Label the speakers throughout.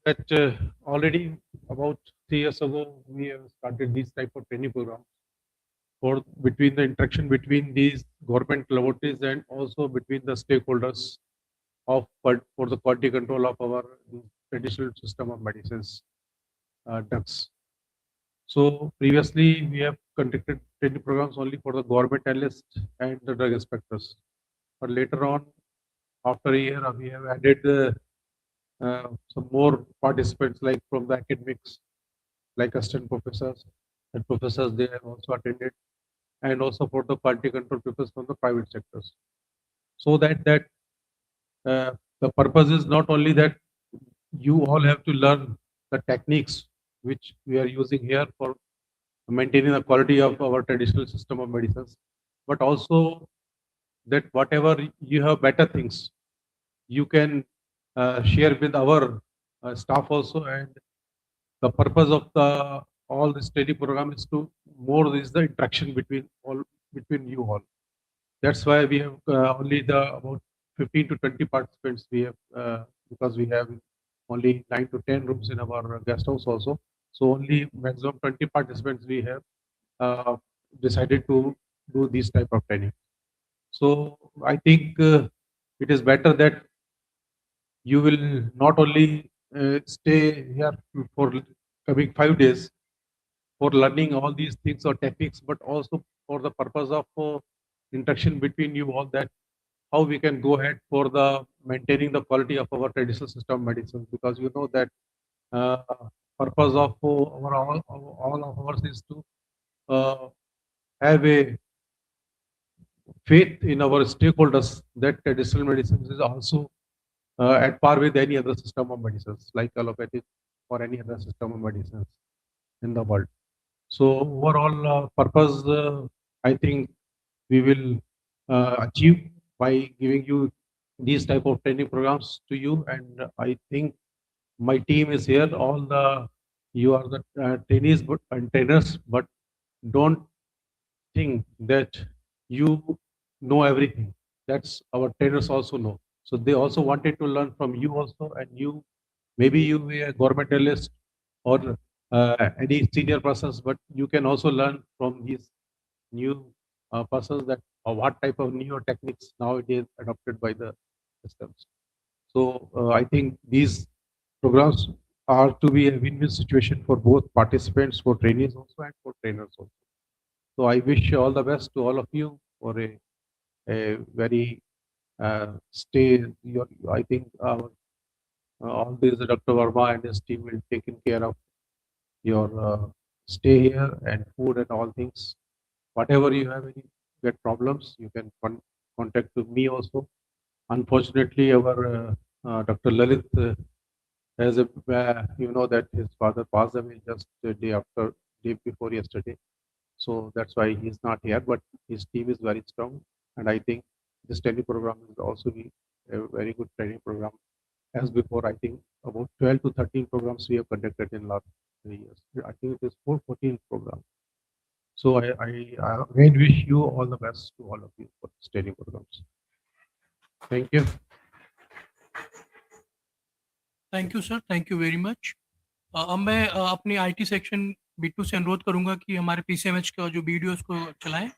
Speaker 1: that already about 3 years ago, we have started these type of training programs for between the interaction between these government laboratories and also between the stakeholders of for the quality control of our traditional system of medicines, drugs. So previously, we have conducted training programs only for the government analysts and the drug inspectors. But later on, after a year, we have added some more participants, like from the academics, like assistant professors and professors. They have also attended, and also for the quality control papers from the private sectors. So that the purpose is not only that you all have to learn the techniques which we are using here for maintaining the quality of our traditional system of medicines, but also that whatever you have better things, you can share with our staff also. And the purpose of the all this study program is to more is the interaction between you all. That's why we have only the about 15 to 20 participants we have, because we have only 9 to 10 rooms in our guest house also. So only maximum 20 participants we have uh, decided to do this type of training. So I think it is better that you will not only stay here for coming 5 days for learning all these things or techniques, but also for the purpose of interaction between you all, that how we can go ahead for the maintaining the quality of our traditional system of medicine, because you know that uh, purpose of all of ours is to uh, have a faith in our stakeholders that traditional medicines is also at par with any other system of medicines like allopathic or any other system of medicines in the world. So overall purpose, I think we will achieve by giving you these type of training programs to you. And I think my team is here. All the you are the trainees but and trainers, but don't think that you know everything. That's our trainers also know. So they also wanted to learn from you also, and you maybe you be a government analyst or any senior persons, but you can also learn from these new persons that what type of new techniques nowadays adopted by the systems. So I think these programs are to be a win-win situation for both participants, for trainees also, and for trainers also. So I wish all the best to all of you for a very stay. I think all these Dr. Verma and his team will taking care of your stay here and food and all things. Whatever you have any get problems, you can contact to me also. Unfortunately, our Dr. Lalit has a you know that his father passed away just the day before yesterday. So that's why he's not here, but his team is very strong. And I think this training program is also be a very good training program. As before, I think about 12 to 13 programs we have conducted in last 3 years. I think it is 14 programs. So I again wish you all the best to all of you for this training programs. Thank you.
Speaker 2: Thank you sir, thank you very much. अब मैं अपनी IT section Bittu से अनुरोध करूंगा कि हमारे पीसीएमएच का जो वीडियो उसको चलाएं।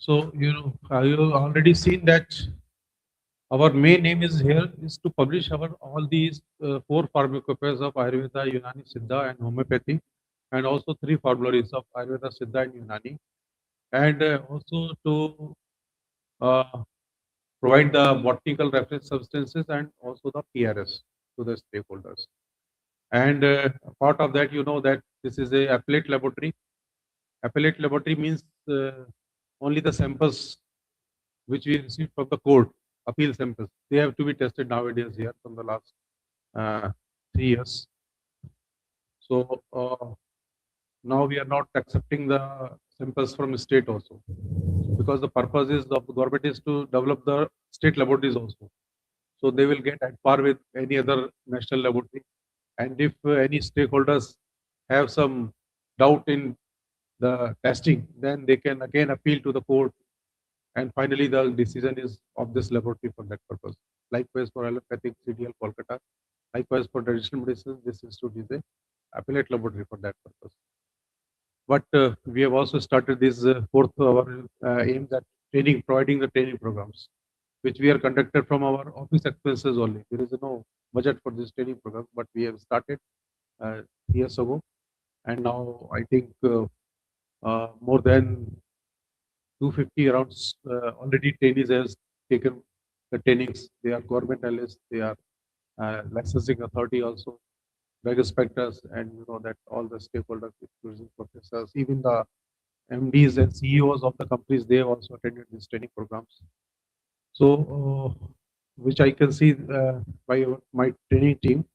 Speaker 1: So, have you already seen that our main aim is here is to publish our all these four pharmacopoeias of Ayurveda, Unani, Siddha, and homeopathy, and also three formularies of Ayurveda, Siddha, and Unani, and also to uh, provide the botanical reference substances and also the PRS to the stakeholders. And part of that, that this is a appellate laboratory. Appellate laboratory means only the samples which we received from the court, appeal samples, they have to be tested nowadays here from the last 3 years. So now we are not accepting the samples from state also, because the purpose is of the government is to develop the state laboratories also. So they will get at par with any other national laboratory. And if any stakeholders have some doubt in the testing, then they can again appeal to the court. And finally, the decision is of this laboratory for that purpose. Likewise for allopathic CDL Kolkata. Likewise for traditional medicine, this institute is a appellate laboratory for that purpose. But we have also started this fourth our aims at training, providing the training programs, which we are conducted from our office expenses only. There is no budget for this training program, but we have started uh, years ago, and now I think more than 250 around already trainees has taken the trainings. They are government analysts, they are licensing authority also, drug inspectors, and that all the stakeholders, including professors, even the MDs and CEOs of the companies, they have also attended these training programs. So, which I can see by my training team,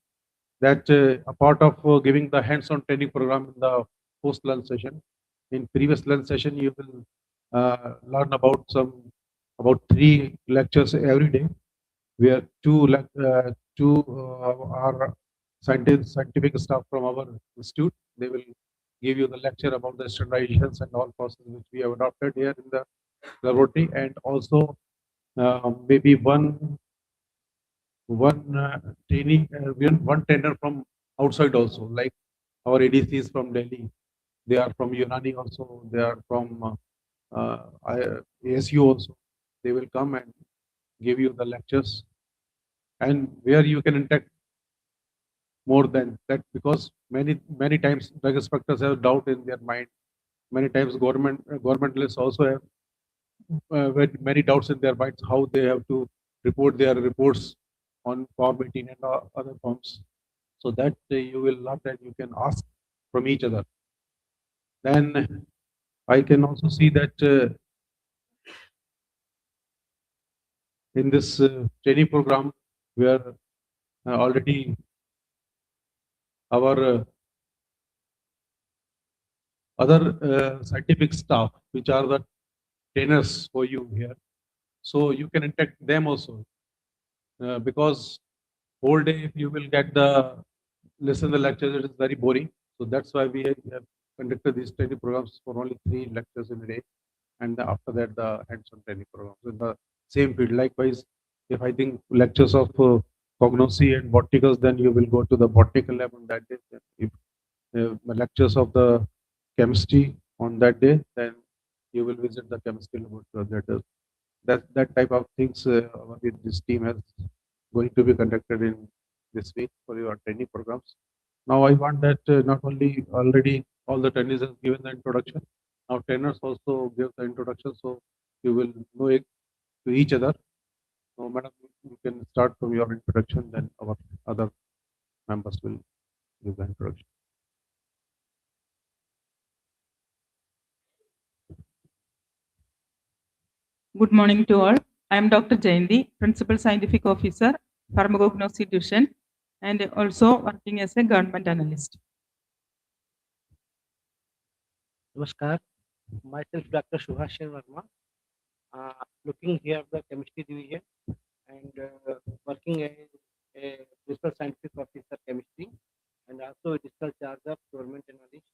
Speaker 1: that a part of giving the hands-on training program in the post-lunch session. In previous lunch session, you will learn about 3 lectures every day, where two are scientific staff from our institute. They will give you the lecture about the standardizations and all processes which we have adopted here in the laboratory, and also maybe one training, one tender from outside also, like our ADCs from Delhi. They are from Unani also. They are from ASU also. They will come and give you the lectures, and where you can interact more than that, because many times drug inspectors have doubt in their mind. Many times governmentalists also have many doubts in their minds how they have to report their reports on Form 18 and other forms. So that you will learn that you can ask from each other. Then I can also see that in this training program, where already our other scientific staff, which are the trainers for you here, so you can interact them also, because whole day if you will get the listen the lectures, it is very boring. So that's why we have conducted these training programs for only 3 lectures in a day, and after that the hands-on training programs in the same field. Likewise, if I think lectures of cognosy and botanicals, then you will go to the botanical lab on that day. If lectures of the chemistry on that day, then you will visit the chemistry laboratory. That type of things this team has going to be conducted in this week for your training programs. Now I want that not only already all the trainees have given the introduction. Now trainers also give the introduction, so you will know it to each other. So, madam, you can start from your introduction, then our other members will give the introduction.
Speaker 3: Good morning to all. I am Dr. Jayanti, Principal Scientific Officer, Pharmacognosy Division, and also working as a government analyst.
Speaker 4: Namaskar, myself Dr. Subhash Verma, looking here the chemistry division and working as a principal scientific officer chemistry and also additional charge of government analyst.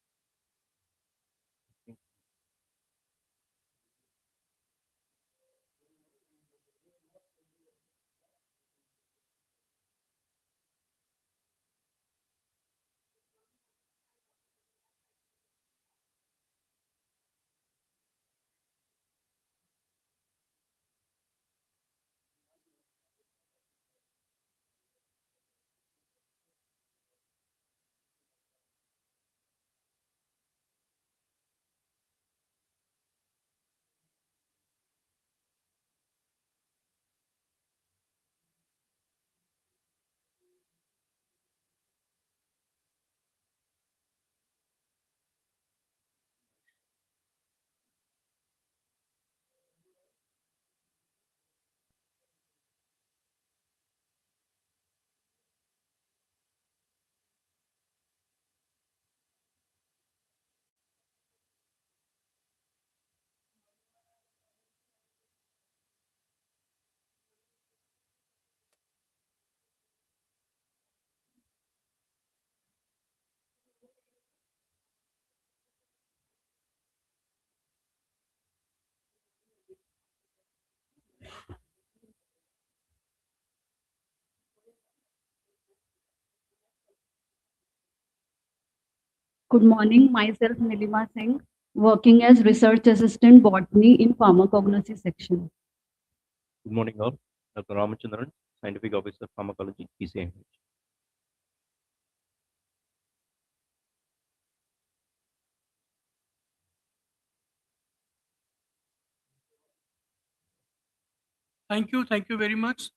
Speaker 5: Good morning. Myself, Nilima Singh, working as Research Assistant Botany in Pharmacognosy section.
Speaker 6: Good morning, all. Dr. Ramachandran, Scientific Officer, Pharmacology, PCMH.
Speaker 2: Thank you very much.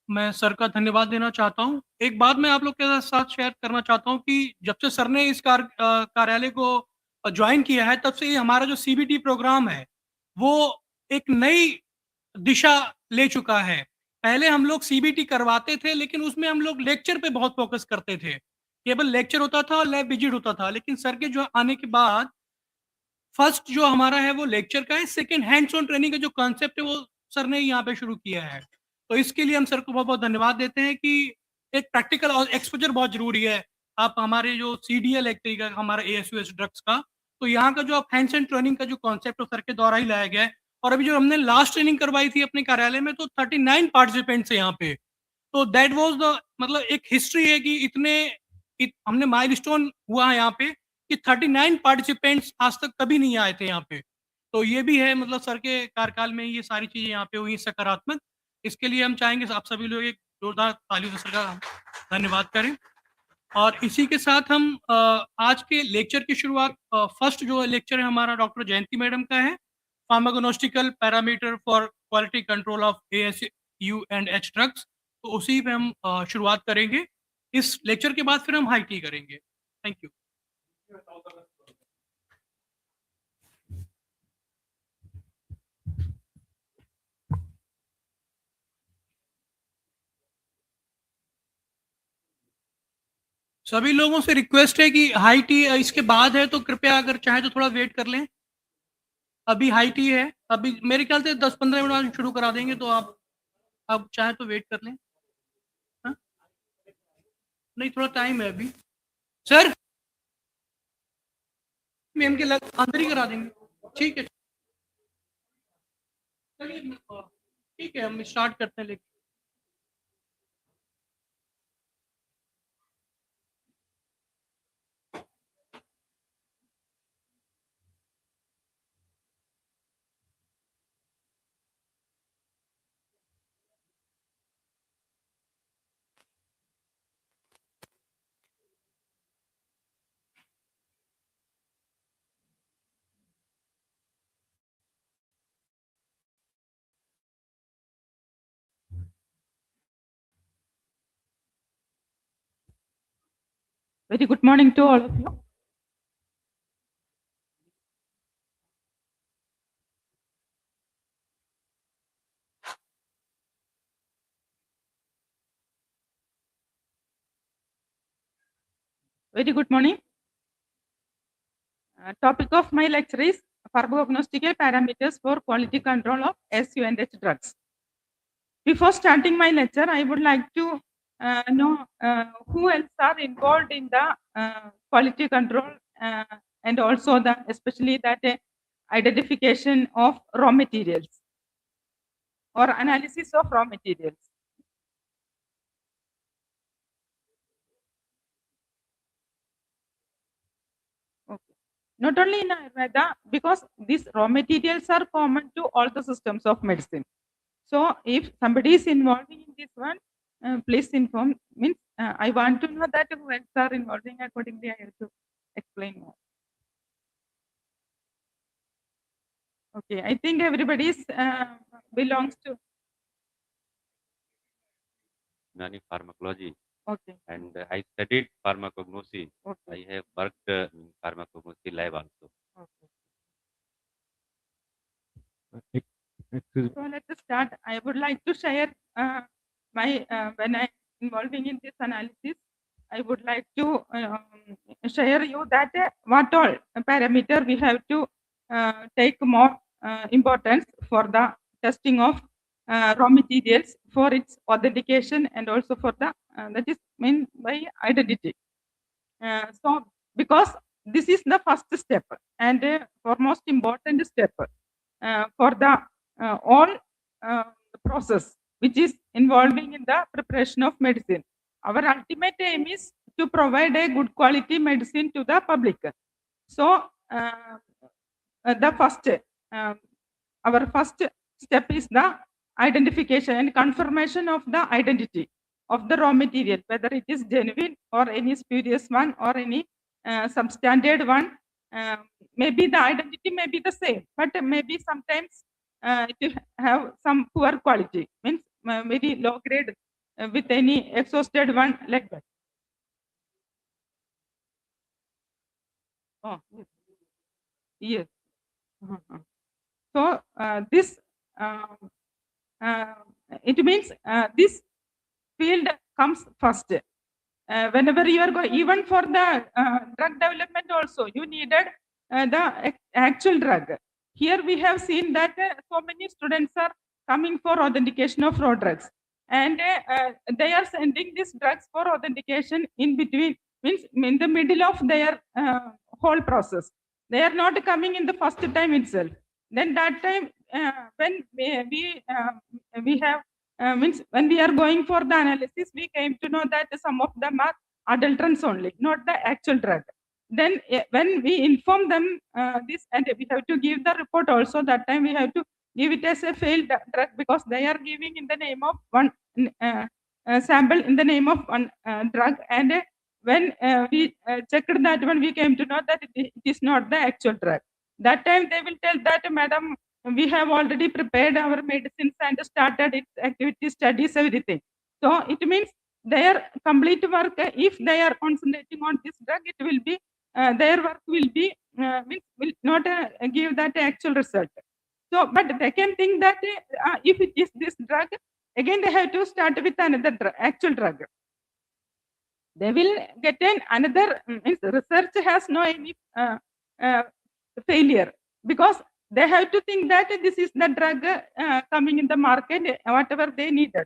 Speaker 2: मैं sir का धन्यवाद देना चाहता हूँ। एक बात मैं आप लोग के साथ शेयर करना चाहता हूँ कि जब से सर ने इस कार्यालय को ज्वाइन किया है, तब से ये हमारा जो सीबीटी प्रोग्राम है, वो एक नई दिशा ले चुका है। पहले हम लोग सीबीटी करवाते थे, लेकिन उसमें हम लोग लेक्चर पे बहुत फोकस करते थे। केवल लेक्चर होता था और लैब विजिट होता था, लेकिन सर के जो आने के बाद फर्स्ट जो हमारा है वो लेक्चर का है, सेकंड हैंड्स ऑन ट्रेनिंग का जो कॉन्सेप्ट है वो सर ने यहाँ पे शुरू किया है। तो इसके लिए हम सर को बहुत बहुत धन्यवाद देते हैं कि एक प्रैक्टिकल और एक्सपोजर बहुत जरूरी है। आप हमारे जो सीडीएल एक तरीका का हमारा ASU&H ड्रग्स का, तो यहाँ का जो आप हैंड्स ऑन ट्रेनिंग का जो कॉन्सेप्ट है सर के द्वारा ही लाया गया है। और अभी जो हमने लास्ट ट्रेनिंग करवाई थी अपने कार्यालय में, तो 39 पार्टिसिपेंट्स है यहाँ पे। तो दैट वाज द मतलब एक हिस्ट्री है कि हमने माइलस्टोन हुआ है यहाँ पे कि 39 पार्टिसिपेंट्स आज तक कभी नहीं आए थे यहाँ पे। तो ये भी है, मतलब सर के कार्यकाल में ये सारी चीजें यहाँ पे हुई सकारात्मक। इसके लिए हम चाहेंगे आप सभी लोग एक जोरदार तालियों से सर का धन्यवाद करें। और इसी के साथ हम आज के लेक्चर की शुरुआत, फर्स्ट जो लेक्चर है हमारा डॉक्टर जयंती मैडम का है, pharmacognostical parameter for quality control of ASU&H drugs. तो उसी पे हम शुरुआत करेंगे। इस लेक्चर के बाद फिर हम हाई टी करेंगे। Thank you. सभी लोगों से रिक्वेस्ट है कि हाई टी इसके बाद है, तो कृपया अगर चाहे तो थोड़ा वेट कर लें। अभी हाई टी है, अभी मेरे ख्याल से 10-15 मिनट बाद शुरू करा देंगे, तो आप चाहे तो वेट कर लें। हाँ? नहीं, थोड़ा टाइम है अभी। सर मैम के अंदर ही करा देंगे। ठीक है, चलिए ठीक है, हम स्टार्ट करते हैं। लेकिन
Speaker 3: Very good morning to all of you. Very good morning. Topic of my lecture is pharmacognostical parameters for quality control of ASU&H drugs. Before starting my lecture, I would like to know who else are involved in the quality control and also especially that identification of raw materials or analysis of raw materials. Okay. Not only in Ayurveda, because these raw materials are common to all the systems of medicine. So if somebody is involving in this one, please inform. Means I want to know that who else are involving. Accordingly, I have to explain more. Okay, I think everybody belongs to.
Speaker 6: Nani pharmacology.
Speaker 3: Okay.
Speaker 6: And I studied pharmacognosy.
Speaker 3: Okay.
Speaker 6: I have worked in pharmacognosy lab also.
Speaker 3: Okay. So let us start. I would like to share my when I involving in this analysis. I would like to share you that what all parameter we have to take more importance for the testing of raw materials for its authentication and also for the that is meant by identity. So because this is the first step and for most important step for the all process which is involving in the preparation of medicine. Our ultimate aim is to provide a good quality medicine to the public. So the first, our first step is the identification and confirmation of the identity of the raw material, whether it is genuine or any spurious one or any substandard one. Maybe the identity may be the same, but maybe sometimes it will have some poor quality, means very low grade with any exhausted one like that. Oh, yes. Yes. So this it means this field comes first. Whenever you are going, even for the drug development also, you needed the actual drug. Here we have seen that so many students are coming for authentication of raw drugs, and they are sending these drugs for authentication in between, means in the middle of their whole process. They are not coming in the first time itself. Then that time when we have means when we are going for the analysis, we came to know that some of them are adulterants only, not the actual drug. Then when we inform them this, and we have to give the report also, that time we have to give it as a failed drug, because they are giving in the name of one sample in the name of one drug, and when we checked that one, we came to know that it is not the actual drug. That time they will tell that, madam, we have already prepared our medicines and started its activity studies, everything. So it means their complete work, if they are concentrating on this drug, it will be their work will be will not give that actual result. So, but they can think that if it is this drug, again they have to start with another actual drug. They will get another, means research has no any failure, because they have to think that this is the drug coming in the market, whatever they needed.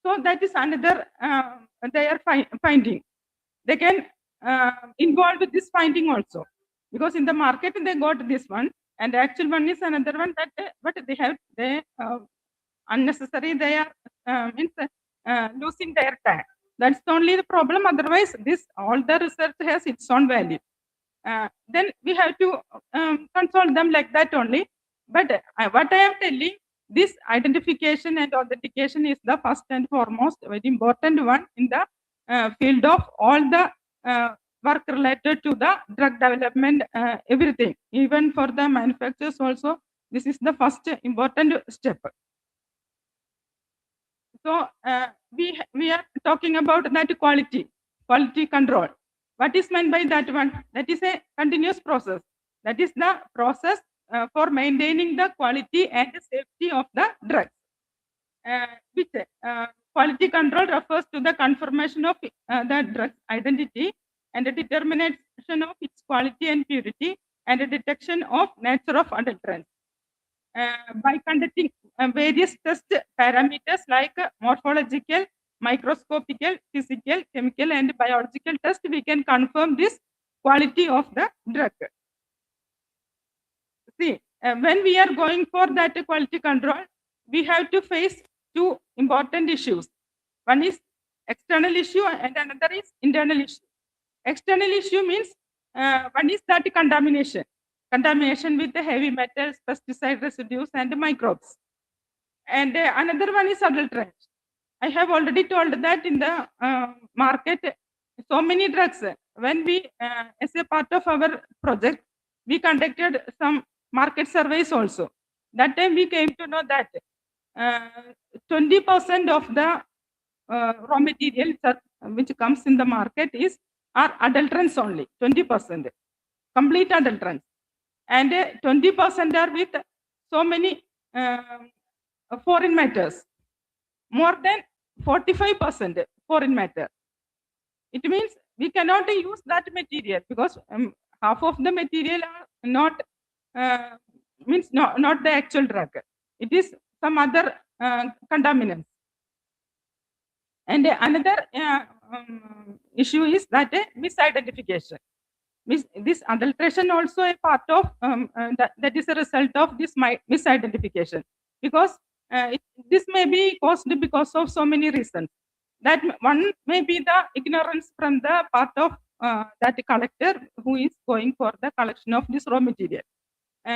Speaker 3: So that is another they are finding. They can involve with this finding also, because in the market they got this one, and the actual one is another one, that but they unnecessary, they are means losing their time. That's only the problem. Otherwise, this all the research has its own value. Then we have to console them like that only. But what I am telling, this identification and authentication is the first and foremost very important one in the field of all the work related to the drug development, everything. Even for the manufacturers also, this is the first important step. So we are talking about that quality control. What is meant by that one? That is a continuous process. That is the process for maintaining the quality and safety of the drugs. Which quality control refers to the confirmation of the drug identity and the determination of its quality and purity, and the detection of nature of adulterants. By conducting various test parameters like morphological, microscopical, physical, chemical, and biological test, we can confirm this quality of the drug. See, when we are going for that quality control, we have to face two important issues. One is external issue and another is internal issue. External issue means one is that contamination with the heavy metals, pesticide residues, and microbes. And another one is adulterant. I have already told that in the market, so many drugs. When we, as a part of our project, we conducted some market surveys also. That time we came to know that 20% of the raw material which comes in the market are adulterants only, 20%, complete adulterants. And 20% are with so many foreign matters, more than 45% foreign matter. It means we cannot use that material, because half of the material are not means not the actual drug. It is some other contaminants. And another issue is that misidentification. This adulteration also a part of that is a result of this misidentification, because this may be caused because of so many reasons. that one may be the ignorance from the part of that collector who is going for the collection of this raw material.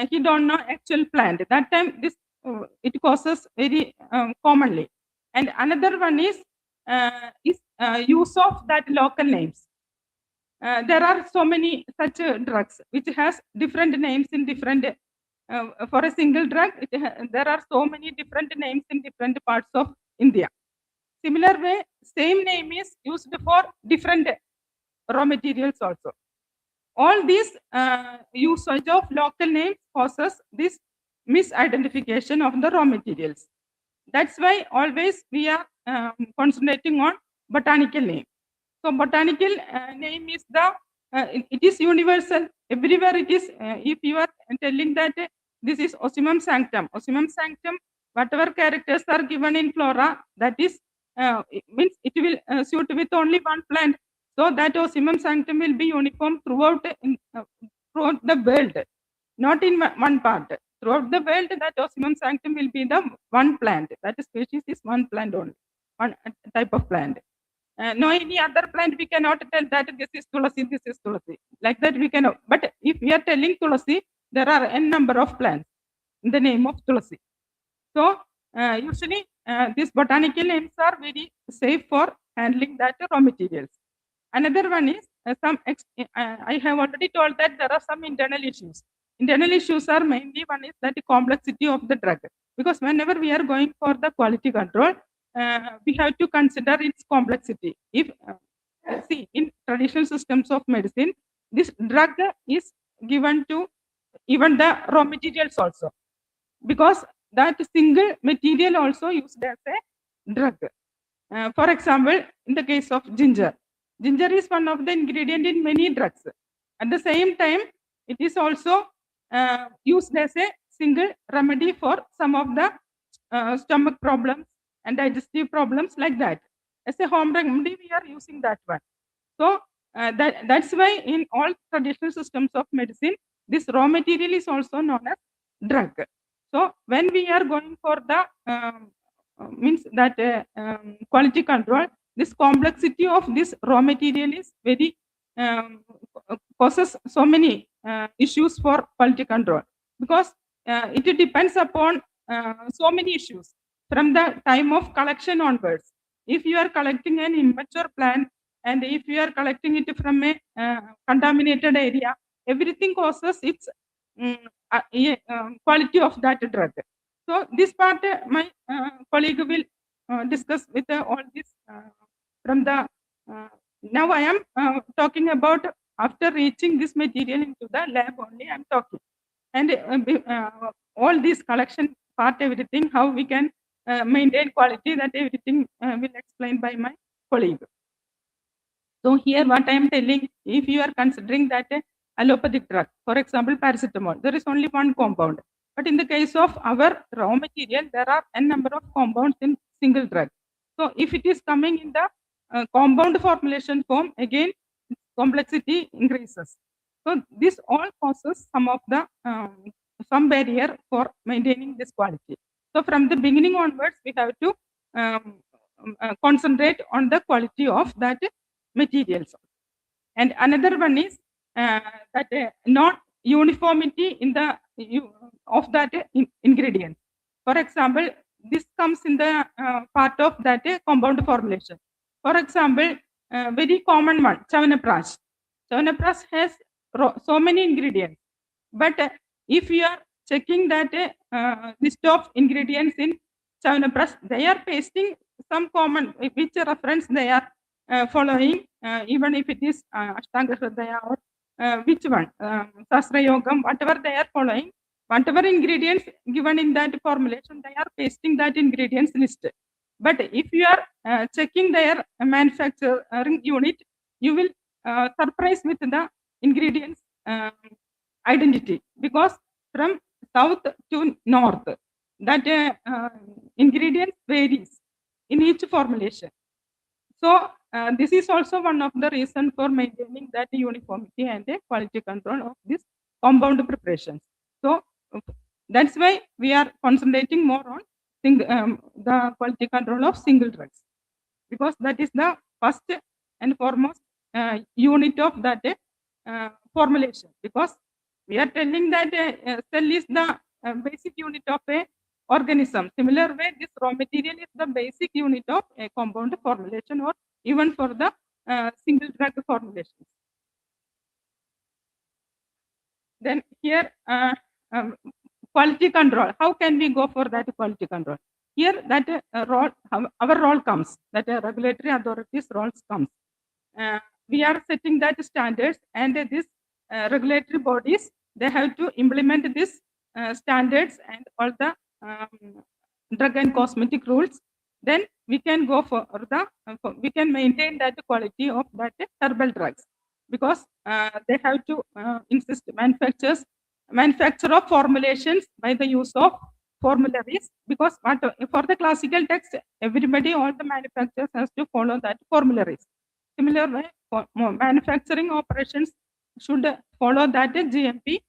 Speaker 3: He don't know actual plant. That time this it causes very commonly. And another one is use of that local names. There are so many such drugs which has different names in different. For a single drug, there are so many different names in different parts of India. Similar way, same name is used for different raw materials also. All these usage of local names causes this misidentification of the raw materials. That's why always we are concentrating on botanical name. So botanical name is the, it is universal. Everywhere it is, if you are telling that this is Ocimum sanctum, whatever characters are given in flora, that is, it means it will suit with only one plant. So that Ocimum sanctum will be uniform throughout, throughout the world, not in one part. Throughout the world, that Ocimum sanctum will be the one plant. That species is one plant only, one type of plant. No any other plant we cannot tell that this is tulasi, this is tulasi. Like that we cannot. But if we are telling tulasi, there are n number of plants in the name of tulasi. So usually these botanical names are very safe for handling that raw materials. Another one is I have already told that there are some internal issues. Internal issues are mainly, one is that the complexity of the drug, because whenever we are going for the quality control, we have to consider its complexity. If see, in traditional systems of medicine, this drug is given to even the raw materials also, because that single material also used as a drug. For example, in the case of ginger, ginger is one of the ingredient in many drugs. At the same time, it is also used as a single remedy for some of the stomach problems and digestive problems, like that. As a home remedy, we are using that one. So that's why in all traditional systems of medicine, this raw material is also known as drug. So when we are going for the means that quality control, this complexity of this raw material is very causes so many issues for quality control, because it depends upon so many issues from the time of collection onwards. If you are collecting an immature plant, and if you are collecting it from a contaminated area, everything causes its quality of that drug. So this part my colleague will discuss with all this from the now I am talking about after reaching this material into the lab only I'm talking, and all this collection part, everything, how we can maintain quality, that everything will explain by my colleague. So here what I am telling, if you are considering that allopathic drug, for example paracetamol, there is only one compound. But in the case of our raw material, there are n number of compounds in single drug. So if it is coming in the compound formulation form, again complexity increases. So this all causes some of the some barrier for maintaining this quality. So from the beginning onwards, we have to concentrate on the quality of that materials. And another one is that not uniformity in the of that ingredient. For example, this comes in the part of that compound formulation. For example, very common one, Chyawanprash. Chyawanprash has so many ingredients, but if you are checking that list of ingredients in Chyawanprash, they are pasting some common, which reference they are following, even if it is Ashtanga Hridaya or which one, Sastra Yogam, whatever they are following, whatever ingredients given in that formulation, they are pasting that ingredients list. But if you are checking their manufacturing unit, you will surprise with the ingredients identity, because from south to north, that ingredient varies in each formulation. So this is also one of the reasons for maintaining that uniformity and quality control of this compound preparations. So that's why we are concentrating more on the quality control of single drugs. because that is the first and foremost unit of that formulation, because we are telling that cell is the basic unit of a organism. Similar way, this raw material is the basic unit of a compound formulation, or even for the single drug formulations. Then here, quality control. How can we go for that quality control? Here, that our role comes, that regulatory authorities' roles comes. We are setting that standards, and these regulatory bodies, they have to implement these standards and all the drug and cosmetic rules. Then we can go for the we can maintain that quality of that herbal drugs, because they have to insist manufacture of formulations by the use of formularies, because for the classical text, everybody, all the manufacturers has to follow that formularies. Similar way, manufacturing operations should follow that GMP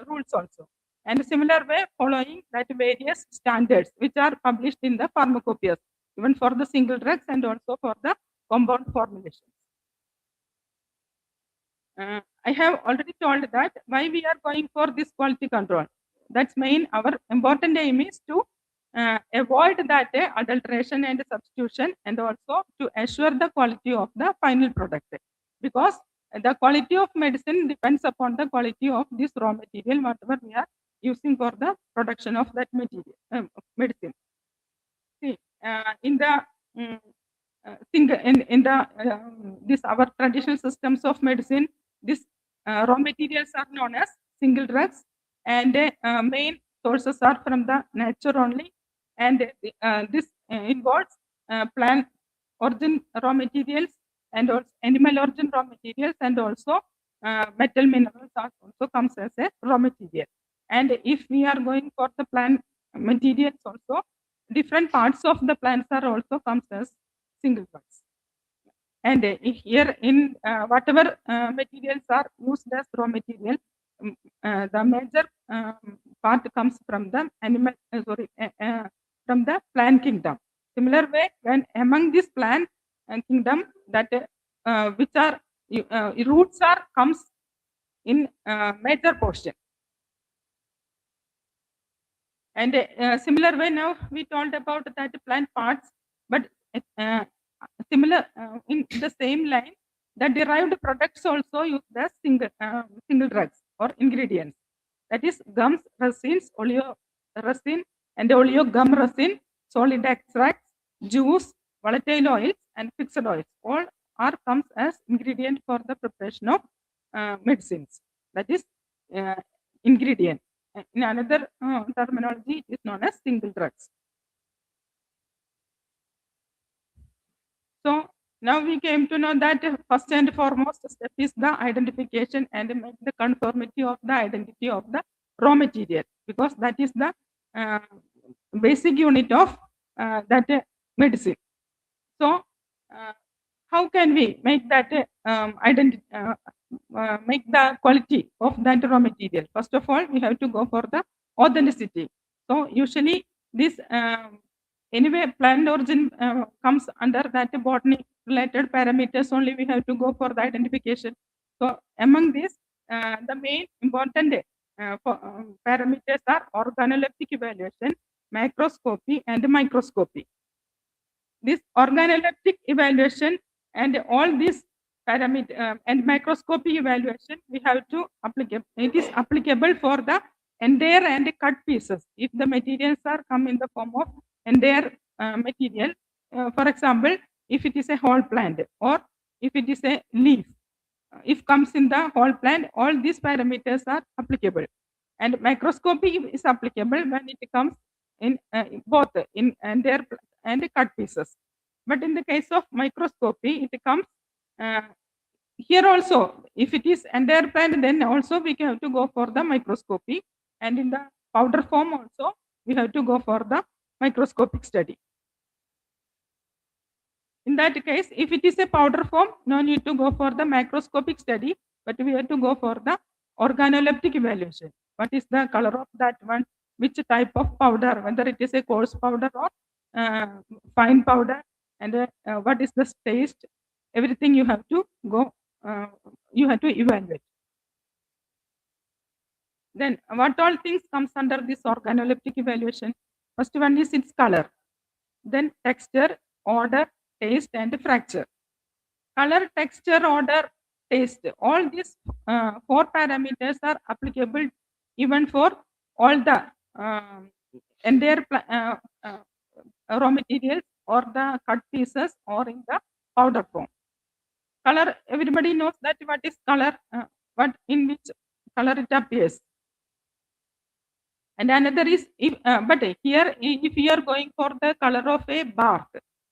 Speaker 3: rules also. And similar way, following that various standards which are published in the pharmacopoeias, even for the single drugs and also for the compound formulations. I have already told that why we are going for this quality control. That's main, our important aim is to avoid that adulteration and substitution, and also to assure the quality of the final product, because the quality of medicine depends upon the quality of this raw material, whatever we are using for the production of that material medicine. See, in the this our traditional systems of medicine, these raw materials are known as single drugs, and main sources are from the nature only, and this involves plant origin raw materials, and also animal origin raw materials, and also metal minerals also comes as a raw material. And if we are going for the plant materials also, different parts of the plants are also comes as single drugs. And here in whatever materials are used as raw material, the major part comes from the animal, from the plant kingdom. Similar way, when among this plant kingdom, that which are roots are comes in major portion. And similar way, now we told about that plant parts, but similar in the same line, the derived products also use the single drugs or ingredients. That is gums, resins, oleo resin, and oleo gum resin, solid extracts, juice, volatile oils, and fixed oils. All are comes as ingredient for the preparation of medicines. That is ingredient. In another terminology, it is known as single drugs. So now we came to know that first and foremost step is the identification and make the conformity of the identity of the raw material, because that is the basic unit of that medicine. So how can we make that make the quality of that raw material? First of all, we have to go for the authenticity. So usually this anyway plant origin comes under that botany related parameters only. We have to go for the identification. So among these, the main important parameters are organoleptic evaluation, macroscopy, and microscopy. This organoleptic evaluation and all these parameter and microscopy evaluation, we have to applicable. It is applicable for the entire and cut pieces. If the materials are come in the form of entire material, for example, if it is a whole plant or if it is a leaf, if comes in the whole plant, all these parameters are applicable. And microscopy is applicable when it comes in both in entire and cut pieces. But in the case of microscopy, it comes here also. If it is entire plant, then also we have to go for the microscopy, and in the powder form also we have to go for the microscopic study. In that case, if it is a powder form, no need to go for the macroscopic study, but we have to go for the organoleptic evaluation. What is the color of that one? Which type of powder, whether it is a coarse powder or fine powder, and what is the taste, everything you have to you have to evaluate. Then what all things comes under this organoleptic evaluation? First one is its color, then texture, odor, taste, and fracture. Color, texture, odor, taste. All these 4 parameters are applicable even for all the entire raw materials or the cut pieces or in the powder form. Color, everybody knows that what is color, what in which color it appears. And another is, but here, if you are going for the color of a bark,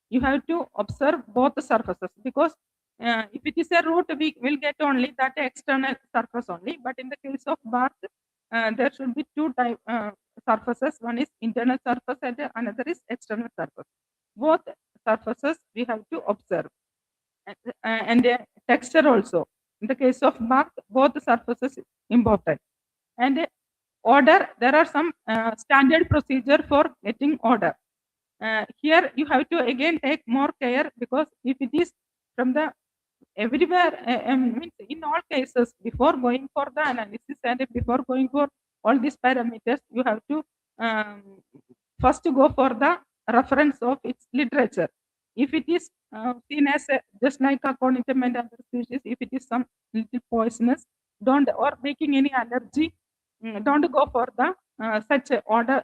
Speaker 3: you have to observe both the surfaces, because if it is a root, we will get only that external surface only. But in the case of bark, there should be 2 type surfaces. One is internal surface and another is external surface. Both surfaces we have to observe, and texture also. In the case of bark, both surfaces important. And odor, there are some standard procedure for getting odor. Here you have to again take more care, because if it is from the everywhere, means in all cases, before going for the analysis and before going for all these parameters, you have to first go for the reference of its literature. If it is seen as just like aconitum and other species, if it is some little poisonous, don't, or making any allergy, don't go for the such a order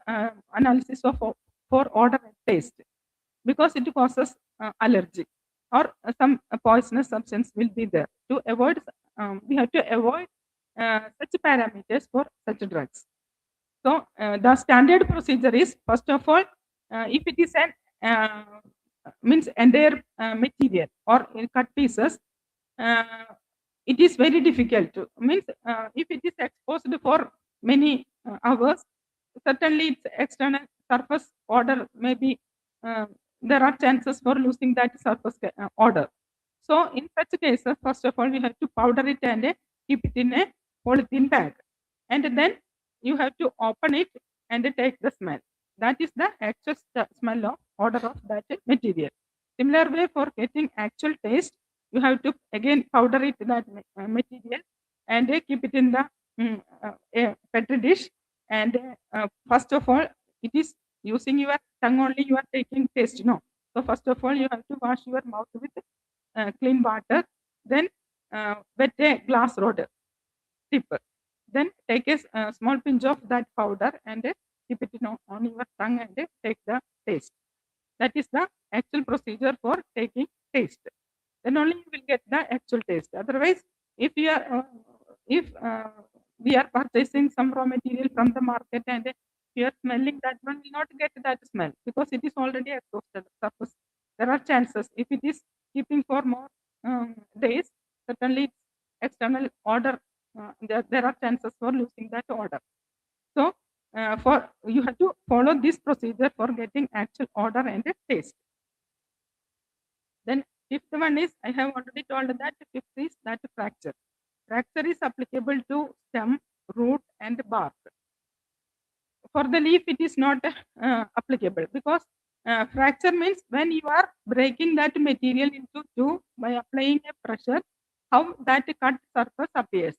Speaker 3: analysis of for odor and taste, because it causes allergy or some poisonous substance will be there. To avoid, we have to avoid such parameters for such drugs. So the standard procedure is, first of all, if it is an means entire material or in cut pieces, it is very difficult to, means if it is exposed for many hours, certainly its external surface odor may be, there are chances for losing that surface odor. So in such cases, first of all, we have to powder it and keep it in a polythene bag, and then you have to open it and take the smell. That is the actual smell of odor of that material. Similar way, for getting actual taste, you have to again powder it, that material, and keep it in the a petri dish. And first of all, it is using your tongue only you are taking taste, no. So first of all, you have to wash your mouth with clean water, then wet a glass rod tip, then take a small pinch of that powder and keep it on your tongue and take the taste. That is the actual procedure for taking taste. Then only you will get the actual taste. Otherwise, if you are if we are purchasing some raw material from the market and you are smelling, that one will not get that smell, because it is already exhausted. Suppose there are chances, if it is keeping for more days, certainly external odor, there are chances for losing that odor. So for you have to follow this procedure for getting actual odor and taste. Then fifth one is, I have already told that fifth is that fracture. Fracture is applicable to stem, root, and bark. For the leaf, it is not applicable, because fracture means when you are breaking that material into two by applying a pressure, how that cut surface appears.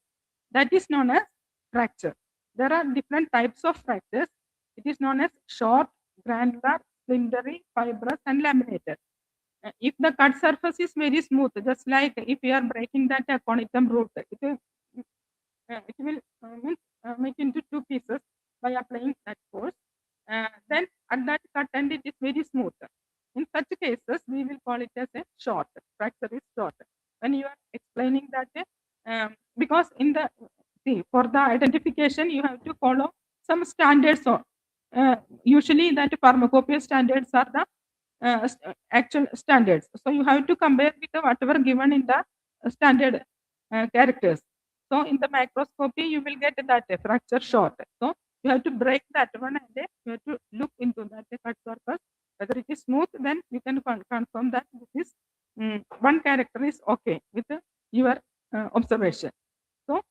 Speaker 3: That is known as fracture. There are different types of fractures. It is known as short, granular, splintery, fibrous, and laminated. If the cut surface is very smooth, just like if you are breaking that aconitum root, it will make into two pieces by applying that force. Then at that cut end, it is very smooth. In such cases, we will call it as a short. Fracture is short. When you are explaining that, because in the for the identification, you have to follow some standards. So usually that pharmacopoeia standards are the actual standards. So you have to compare with whatever given in the standard characters. So in the microscopy, you will get that fracture short. So you have to break that one and you have to look into that cut surface. Whether it is smooth, then you can confirm that this is one character is okay with your observation. So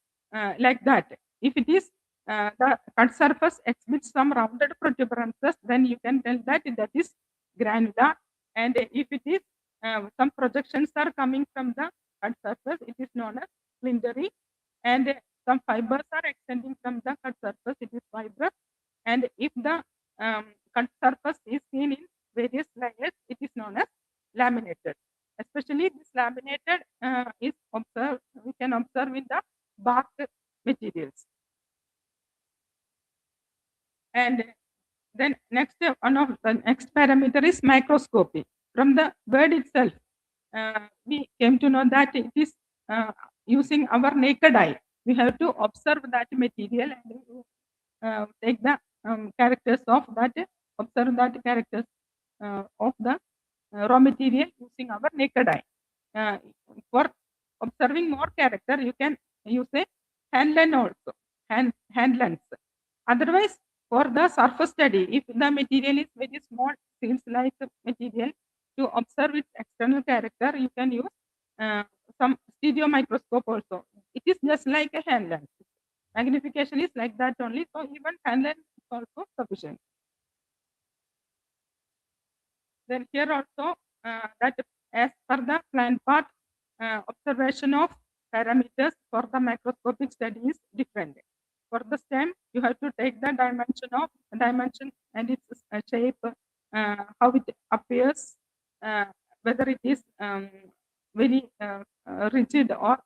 Speaker 3: like that, if it is the cut surface exhibits some rounded protuberances, then you can tell that that is granular, And if it is some projections are coming from the cut surface, it is known as splintery. And some fibers are extending from the cut surface, it is fibrous. And if the cut surface is seen in various layers, it is known as laminated. Especially this laminated is observed, we can observe in the bark materials. And then next one of the next parameter is microscopy. From the word itself, we came to know that it is using our naked eye. We have to observe that material and take the characters of that, observe that characters of the raw material using our naked eye. For observing more character, you can use a hand lens also, hand lens. Otherwise, for the surface study, if the material is very small, seems like material, to observe its external character, you can use some stereo microscope also. It is just like a hand lens. Magnification is like that only, so even hand lens is also sufficient. Then here also that as per the plan part, observation of parameters for the macroscopic study is different. For the stem, you have to take the dimension and its shape, how it appears, whether it is very rigid or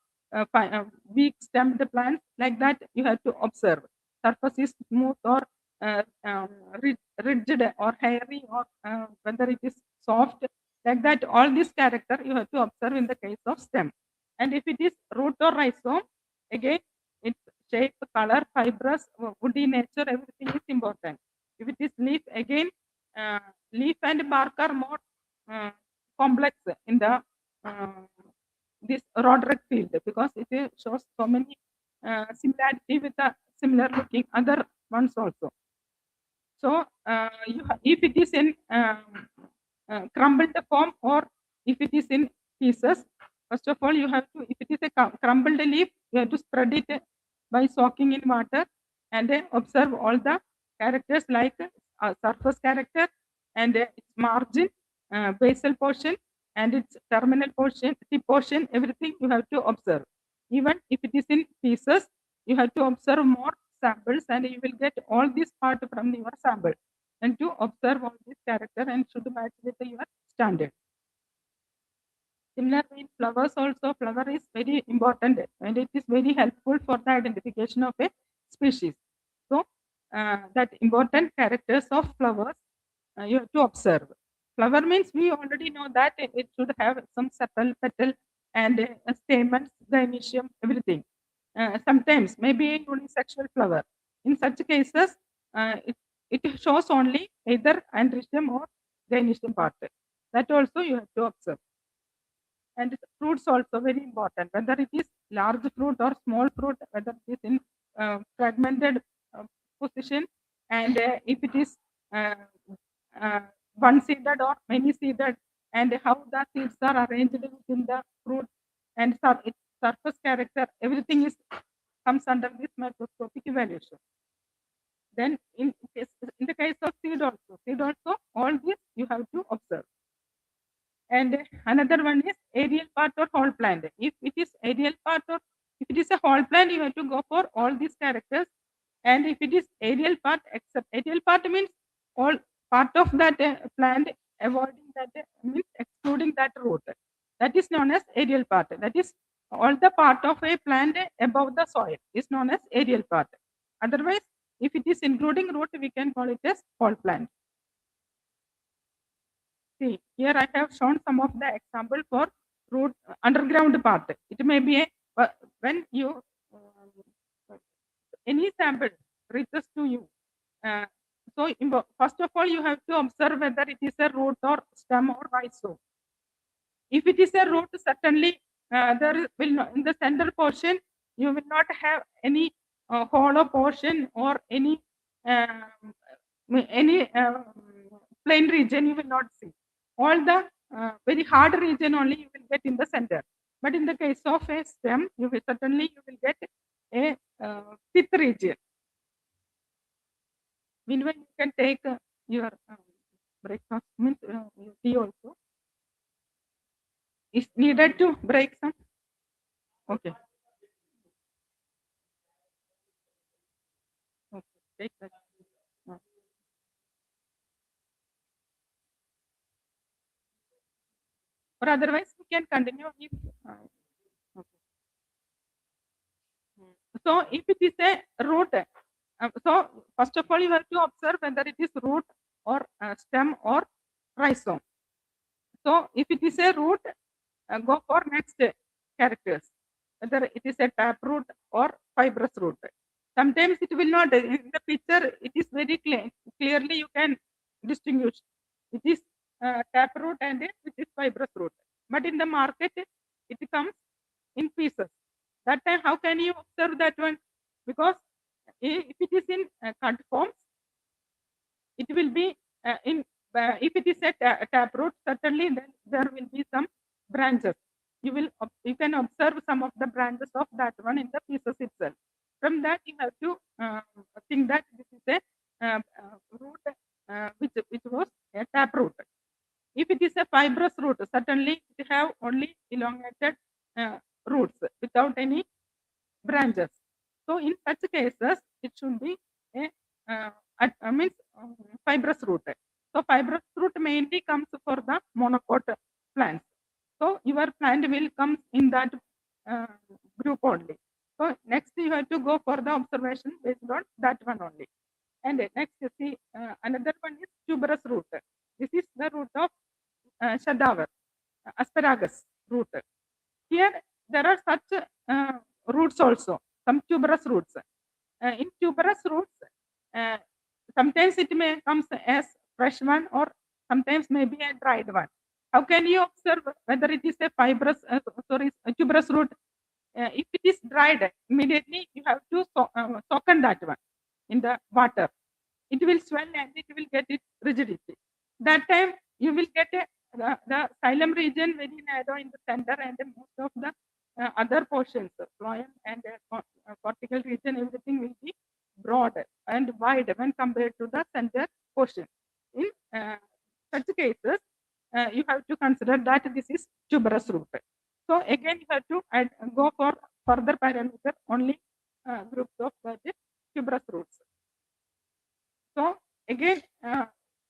Speaker 3: weak stemmed plants, like that you have to observe. Surface is smooth or rigid or hairy, or whether it is soft, like that all this character you have to observe in the case of stem. And if it is root or rhizome, again its shape, color, fibrous, woody nature, everything is important. If it is leaf, again leaf and bark are more complex in the this Roderick field, because it shows so many similarity with the similar looking other ones also. So if it is in crumbled form, or if it is in pieces, first of all you have to, if it is a crumbled leaf, you have to spread it by soaking in water, and then observe all the characters like surface character and its margin, basal portion and its terminal portion, tip portion, everything you have to observe. Even if it is in pieces, you have to observe more samples, and you will get all this part from your sample, and to observe all this character and should match with your standard. Similarly, in flowers also, flower is very important and it is very helpful for the identification of a species. So that important characters of flowers you have to observe. Flower means we already know that it should have some sepal, petal, and stamens, gynecium, everything. Sometimes maybe a unisexual flower. In such cases, it shows only either androecium or gynecium part. That also you have to observe. And fruits also very important, whether it is large fruit or small fruit, whether it is in fragmented position, and if it is one seeded or many seeded, and how the seeds are arranged within the fruit, and its surface character, everything is comes under this microscopic evaluation. Then in the case of seed also all this you have to observe. And another one is aerial part or whole plant. If it is aerial part or if it is a whole plant, you have to go for all these characters. And if it is aerial part, except aerial part means all part of that plant, avoiding that means excluding that root. That is known as aerial part. That is all the part of a plant above the soil is known as aerial part. Otherwise, if it is including root, we can call it as whole plant. See, here I have shown some of the example for root underground part. It may be a, when you any sample reaches to you. So first of all, you have to observe whether it is a root or stem or rhizome. If it is a root, certainly there will not, in the center portion you will not have any hollow portion or any plain region you will not see. All the very hard region only you will get in the center. But in the case of a stem, you will get a pith region. Meanwhile, you can take your breakfast, tea also. is needed to break some? Okay. Okay, take that. Or otherwise we can continue if okay. So if it is a root, so first of all you have to observe whether it is root or stem or rhizome. So if it is a root, go for next characters, whether it is a taproot or fibrous root. Sometimes it will not, in the picture it is very clearly you can distinguish. It is taproot and it is fibrous root. But in the market, it comes in pieces. That time, how can you observe that one? Because if it is in cut forms, it will be in if it is a taproot, certainly then there will be some branches. You can observe some of the branches of that one in the pieces itself. From that, you have to think that this is a root which was a taproot. If it is a fibrous root, certainly it have only elongated roots without any branches. So in such cases, it should be a fibrous root. So fibrous root mainly comes for the monocot plants. So your plant will come in that group only. So next you have to go for the observation based on that one only. And next you see another one is tuberous root. This is the root of shadavar, asparagus root. Here there are such roots also, some tuberous roots. In tuberous roots, sometimes it may comes as fresh one or sometimes maybe a dried one. How can you observe whether it is a fibrous, a tuberous root? If it is dried, immediately you have to soaken that one in the water. It will swell and it will get its rigidity. That time you will get the xylem region very narrow in the center and most of the other portions, phloem and cortical region, everything will be broad and wide when compared to the center portion. In such cases, you have to consider that this is tuberous root. So again, you have to go for further parameter only groups of that tuberous roots. So again,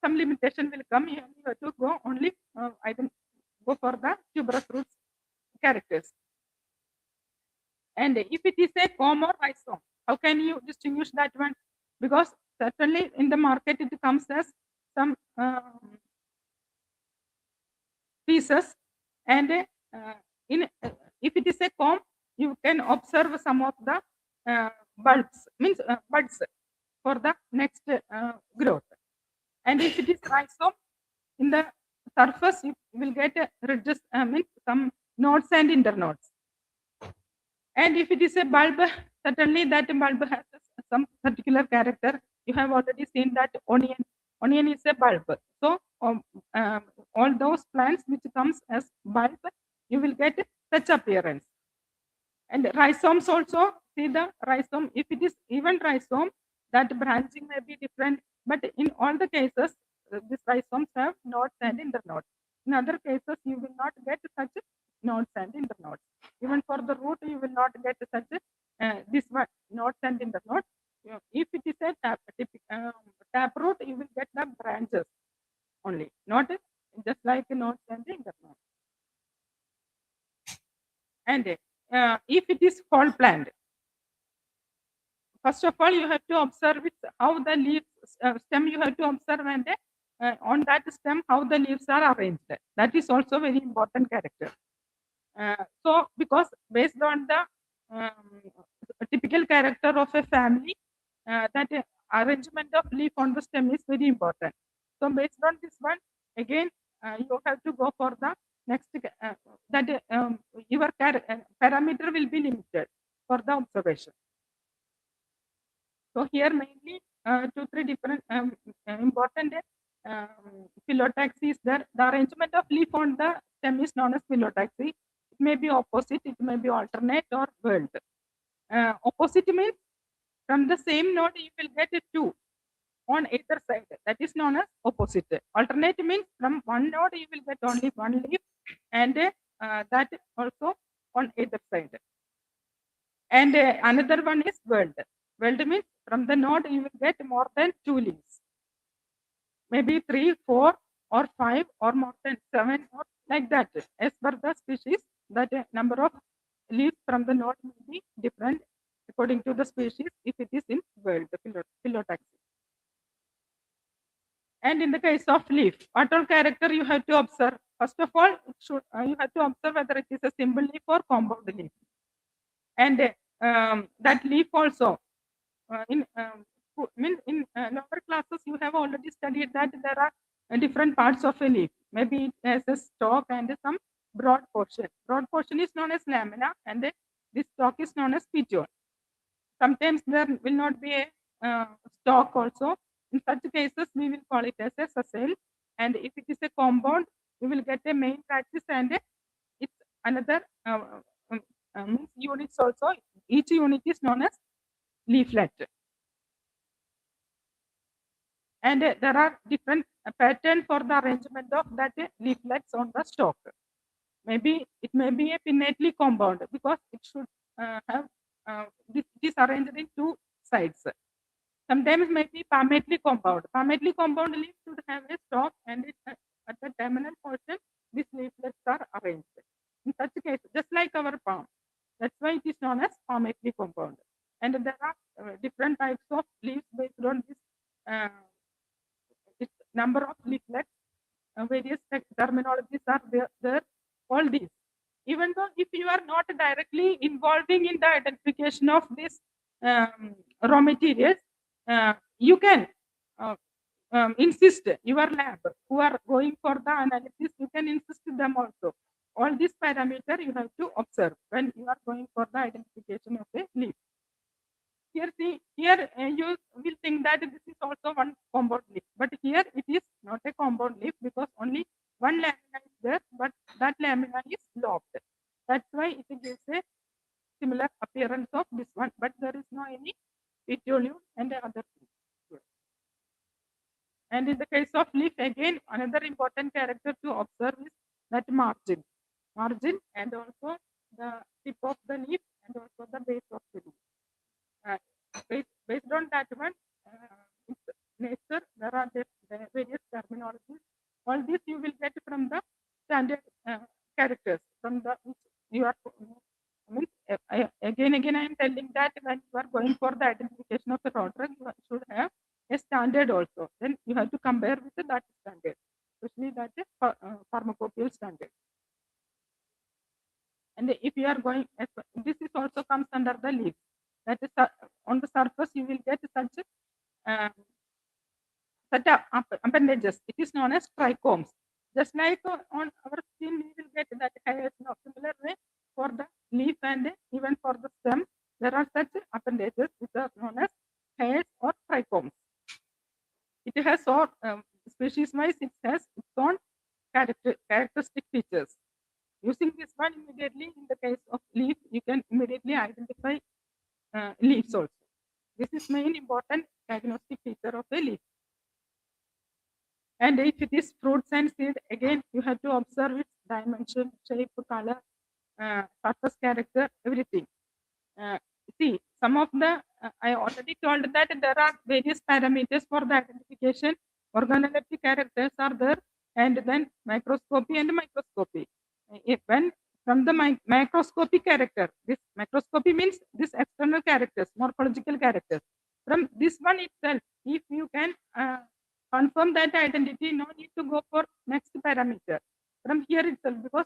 Speaker 3: some limitation will come. You have to go only go for the tuberous roots characters. And if it is a comb or rhizome, how can you distinguish that one? Because certainly in the market it comes as some pieces, and if it is a comb, you can observe some of the bulbs, means buds for the next growth. And if it is rhizome, in the surface you will get ridges, means some nodes and internodes. And if it is a bulb, certainly that bulb has some particular character. You have already seen that onion is a bulb. So all those plants which comes as bulb, you will get such appearance. And rhizomes also, see the rhizome, if it is even rhizome, that branching may be different, but in all the cases, these rhizomes have nodes and internodes. In other cases, you will not get such nodes and internodes. Even for the root, you will not get such this one nodes and internodes. If it is a tap root, you will get the branches only, not just like nodes and internodes. And if it is fall plant, first of all, you have to observe it, how the leaves stem you have to observe, and on that stem how the leaves are arranged. That is also very important character. So because based on the typical character of a family, that arrangement of leaf on the stem is very important. So based on this one, again you have to go for the next that your parameter will be limited for the observation. So here mainly 2-3 different important phyllotaxy is there. The arrangement of leaf on the stem is known as phyllotaxy. It may be opposite, it may be alternate or whorled. Opposite means from the same node you will get two on either side. That is known as opposite. Alternate means from one node you will get only one leaf, and that also on either side. And another one is weld. Weld means from the node you will get more than 2 leaves. Maybe 3, 4 or 5 or more than 7 or like that. As per the species, that number of leaves from the node will be different according to the species if it is in weld, phyllotaxy. And in the case of leaf, what all character you have to observe? First of all, you have to observe whether it is a simple leaf or compound leaf. And that leaf also, in lower classes, you have already studied that there are different parts of a leaf. Maybe it has a stalk and some broad portion. Broad portion is known as lamina, and this stalk is known as petiole. Sometimes there will not be a stalk also. In such cases, we will call it as a sessile. And if it is a compound, we will get a main practice and it's another means units also. Each unit is known as leaflet. And there are different pattern for the arrangement of that leaflets on the stalk. Maybe it may be a pinnately compound because it should have this is arranged in 2 sides. Sometimes it may be palmately compound. Palmately compound leaf should have a stalk and at the terminal portion, these leaflets are arranged. In such case, just like our palm, that's why it is known as palmately compound. And there are different types of leaves based on this number of leaflets. Various terminologies are there. All these. Even though if you are not directly involving in the identification of these raw materials, you can insist your lab who are going for the analysis, you can insist them also. All these parameters you have to observe when you are going for the identification of a leaf. Here, see, here you will think that this is also one compound leaf, but here it is not a compound leaf because only one lamina is there, but that lamina is lobed. That's why it gives a similar appearance of this one, but there is no any petiole and other things. And in the case of leaf, again, another important character to observe is that margin. Margin and also the tip of the leaf and also the base of the leaf. Based on that one, nature, there are various terminologies. All this you will get from the standard characters, from the you are. Again, I am telling that when you are going for the identification of the raw drug, you should have a standard also. Then you have to compare with that standard, especially that pharmacopoeial standard. And if you are going, this is also comes under the leaf. That is on the surface you will get such appendages. It is known as trichomes. Just like on our skin, we will get that hairs. No, similar way for the leaf and even for the stem, there are such appendages which are known as hairs or trichomes. It has all species-wise, it has its own characteristic features. Using this one immediately in the case of leaf, you can immediately identify leaves also. This is main important diagnostic feature of a leaf. And if it is fruits and seed, again you have to observe its dimension, shape, color, surface character, everything. See, some of the I already told that there are various parameters for the identification. Organoleptic characters are there, and then microscopy and microscopy. When from the macroscopic character, this macroscopy means this external characters, morphological characters. From this one itself, if you can confirm that identity, no need to go for next parameter. From here itself, because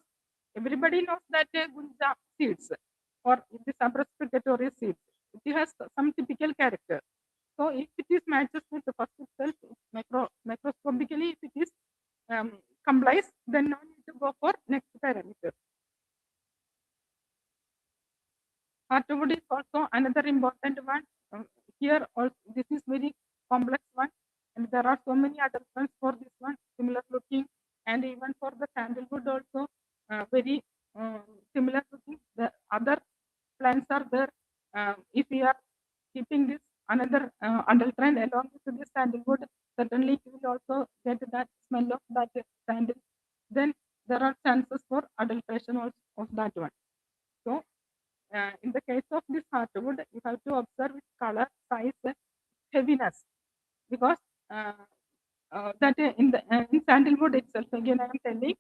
Speaker 3: everybody knows that gunja seeds or the subrespiratory seeds, it has some typical character. So if it is matches with the first itself, macroscopically, if it is complies, then no need to go for next parameter. Heartwood is also another important one. Here also, this is very complex one, and there are so many other ones for this one, similar looking, and even for the sandalwood also very similar looking. The other plants are there. If we are keeping this another trend along with this sandalwood, certainly you will also get that smell of that sandal. Then there are chances for adulteration of that one. So in the case of this hardwood, you have to observe its color, size, heaviness, because that in sandalwood itself, again I am telling,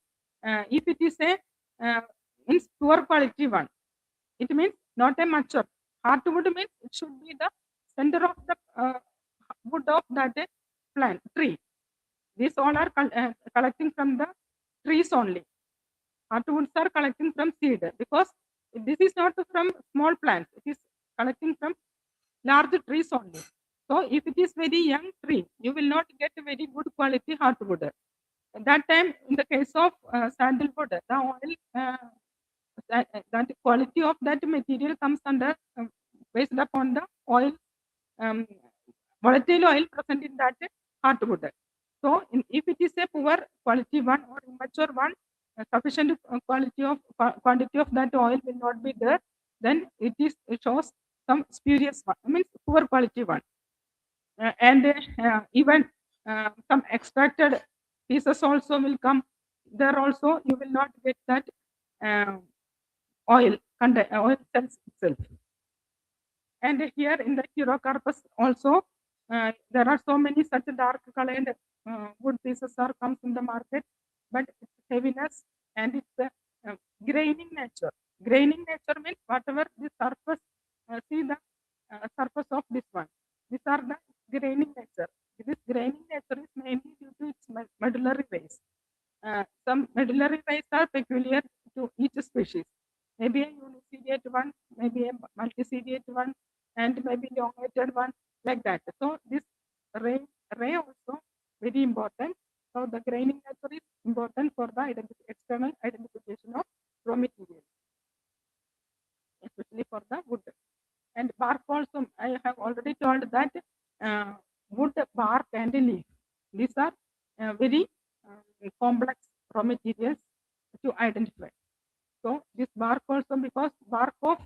Speaker 3: if it is a means poor quality one, it means not a mature. Hardwood means it should be the center of the wood of that plant tree. These all are collecting from the trees only. Hardwoods are collecting from seed, because this is not from small plants. It is collecting from large trees only. So if it is very young tree, you will not get very good quality hardwood. At that time, in the case of sandalwood, the oil, that quality of that material comes under based upon the oil, volatile oil present in that hardwood. So if it is a poor quality one or immature one, sufficient quantity of that oil will not be there, then it shows some spurious one, means poor quality one. And even some extracted pieces also will come there. Also, you will not get that oil cells itself. And here in the Chirocarpus also, there are so many such dark colored wood pieces are comes in the market, but its heaviness and its graining nature. Graining nature means whatever the surface, see the surface of this one. These are the graining nature. This graining nature is mainly due to its medullary rays. Some medullary rays are peculiar to each species. Maybe a uniseriate one, maybe a multiseriate one, and maybe elongated one, like that. So this ray also very important. So the graining nature is important for the external identification of raw material, especially for the wood. And bark also, I have already told that wood, bark, and leaf, these are very complex raw materials to identify. So this bark also, because bark of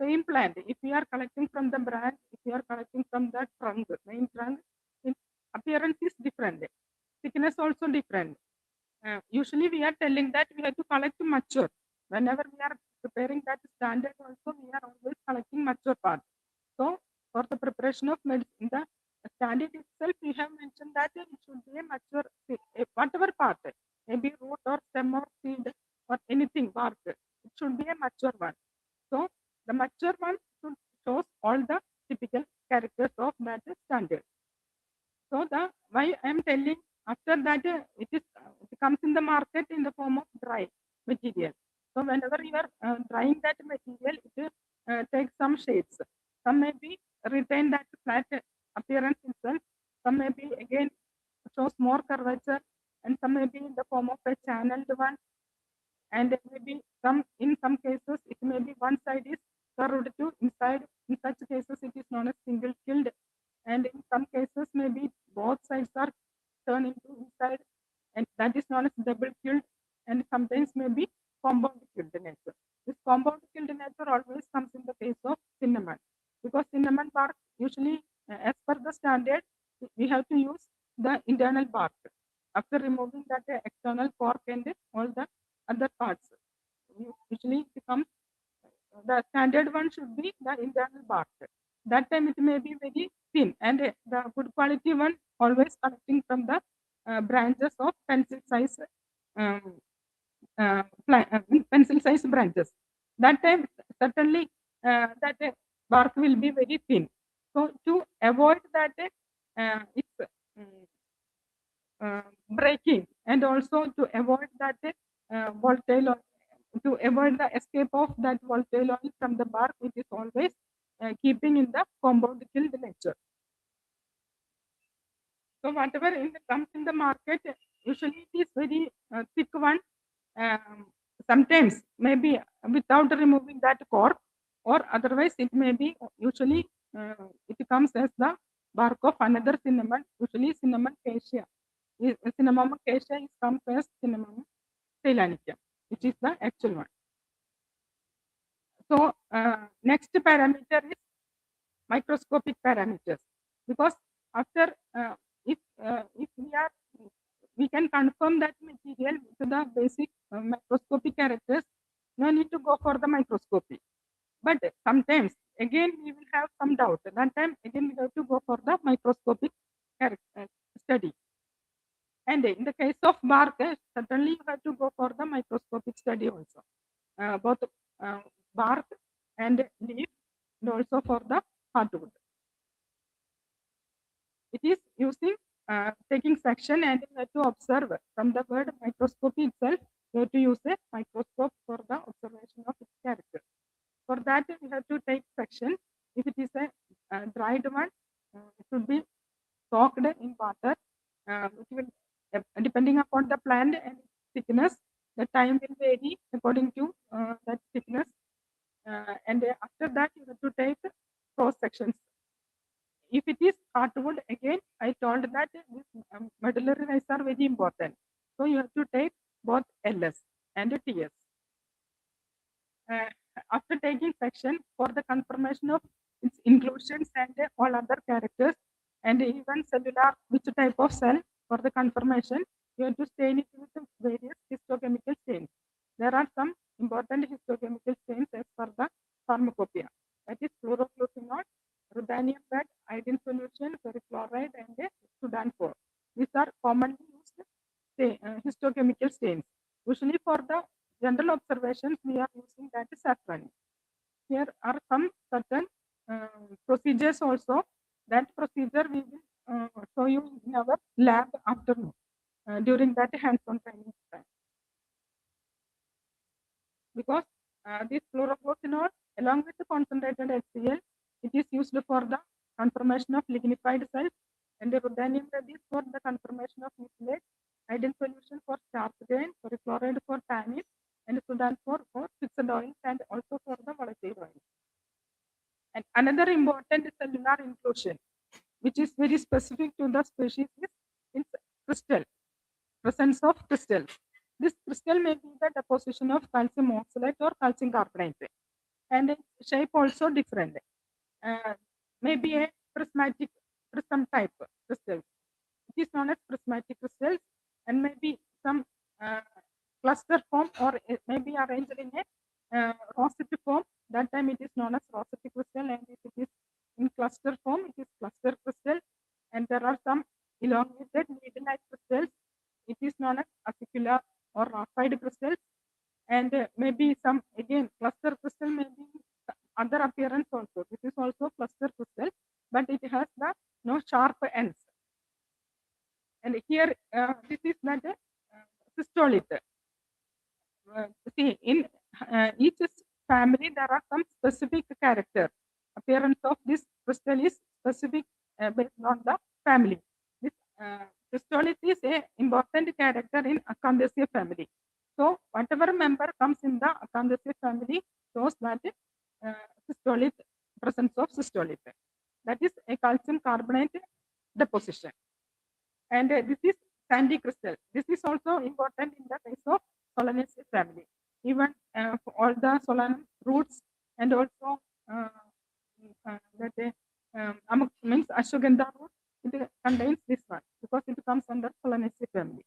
Speaker 3: same plant, if we are collecting from the branch, if we are collecting from the trunk, main trunk, its appearance is different, thickness also different. Usually we are telling that we have to collect mature. Whenever we are preparing that standard also, we are always collecting mature part. So for the preparation of medicine, the standard itself, we have mentioned that it should be a mature, whatever part, maybe root or stem or seed or anything, bark, it should be a mature one. So the mature one should shows all the typical characters of that standard. So the why I am telling, after that it comes in the market in the form of dry material. So whenever you are drying that material, it takes some shapes. Some may be retain that flat appearance itself. Some may be again shows more curvature, and some may be in the form of a channeled one. And maybe in some cases it may be one side is curved to inside. In such cases, it is known as single killed. And in some cases, maybe both sides are turned into inside, and that is known as double killed. And sometimes maybe compound killed nature. This compound killed nature always comes in the case of cinnamon, because cinnamon bark usually, as per the standard, we have to use the internal bark after removing that external cork and all the other parts. Usually it becomes the standard one should be the internal bark. That time it may be very thin, and the good quality one always collecting from the branches of pencil size pencil size branches. That time certainly that bark will be very thin. So to avoid that it's breaking, and also to avoid that volatile oil, to avoid the escape of that volatile oil from the bark, it is always keeping in the compound killed nature. So whatever comes in the market, usually it is very thick one. Sometimes maybe without removing that cork, or otherwise it may be usually it comes as the bark of another cinnamon, usually cinnamon cassia. Cinnamon cassia is comes as cinnamon ceylanicum, which is the actual one. So next parameter is microscopic parameters, because after if we are we can confirm that material with the basic microscopic characters. No need to go for the microscopy. But sometimes again we will have some doubt. That time again we have to go for the microscopic study. And in the case of bark, certainly you have to go for the microscopic study also. Both bark and leaf, and also for the hardwood. It is using taking section, and you have to observe from the word microscopy itself. You have to use a microscope for the observation of its character. For that, we have to take section. If it is a dried one, it should be soaked in water. It will, depending upon the plant and thickness, the time will vary according to that thickness. And after that, you have to take cross sections. If it is hardwood, again, I told that this medullary rays are very important. So you have to take both LS and TS. After taking section for the confirmation of its inclusions and all other characters, and even cellular, which type of cell for the confirmation, you have to stain it with various histochemical stains. There are some important histochemical stains as per the pharmacopoeia. That is fluorochloroquinol, ruthenium bed, iodine solution, perchloride, and Sudan 4. These are commonly used histochemical stains. Usually for the general observations, we are using that saffron. Here are some certain procedures also. That procedure we will show you in our lab afternoon during that hands-on training time. Because this fluorochloroquinol, along with the concentrated HCl, it is used for the confirmation of lignified cells, and the ruthenium red is for the confirmation of nucleate, iodine solution for sharp grain, perchloride for tannin, and Sudan for fixed oils, and also for the volatile oils. And another important cellular inclusion, which is very specific to the species, is crystal, presence of crystals. This crystal may be the deposition of calcium oxalate or calcium carbonate, and its shape also different. Maybe a prism type crystal. It is known as prismatic crystals, and maybe some cluster form, or it may be arranged in a rosette form. That time it is known as rosette crystal, and if it is in cluster form, it is cluster crystal. And there are some elongated needle-like crystals. It is known as acicular or rapide crystals. And maybe some, again, cluster crystal may be other appearance also. This is also cluster crystal, but it has the no sharp ends. And here, this is not a cystolith. See, in each family, there are some specific character. Appearance of this crystal is specific based on the family. This cystolith is a important character in Acanthaceae family. So whatever member comes in the Acanthaceae family shows that cystolith, presence of cystolith. That is a calcium carbonate deposition. And this is sandy crystal. This is also important in the case of Solanaceae family. Even for all the solanum roots, and also means ashwagandha root, it contains this one because it comes under Solanaceae family.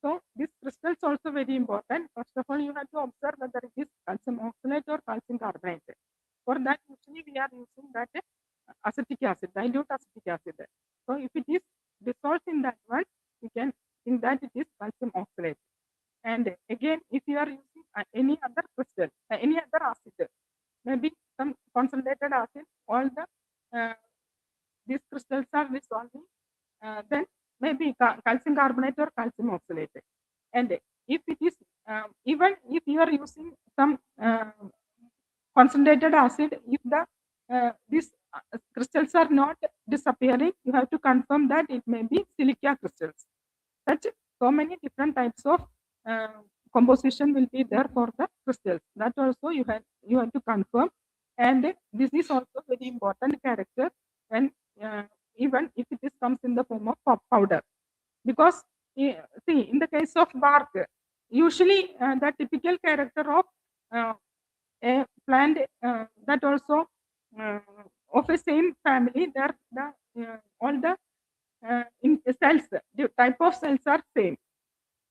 Speaker 3: So these crystals also very important. First of all, you have to observe whether it is calcium oxalate or calcium carbonate. For that, usually we are using that acetic acid, dilute acetic acid. So if it is dissolved in that one, we can think that it is calcium oxalate. And again, if you are using any other crystal, any other acid, maybe some concentrated acid, all the these crystals are dissolving, then maybe calcium carbonate or calcium oxalate. And if it is, even if you are using some concentrated acid, if the these crystals are not disappearing, you have to confirm that it may be silica crystals. Such so many different types of composition will be there for the crystals. That also you have to confirm. And this is also very important character when even if it is comes in the form of powder, because see, in the case of bark, usually the typical character of a plant that also of a same family, there the all the in cells, type of cells are same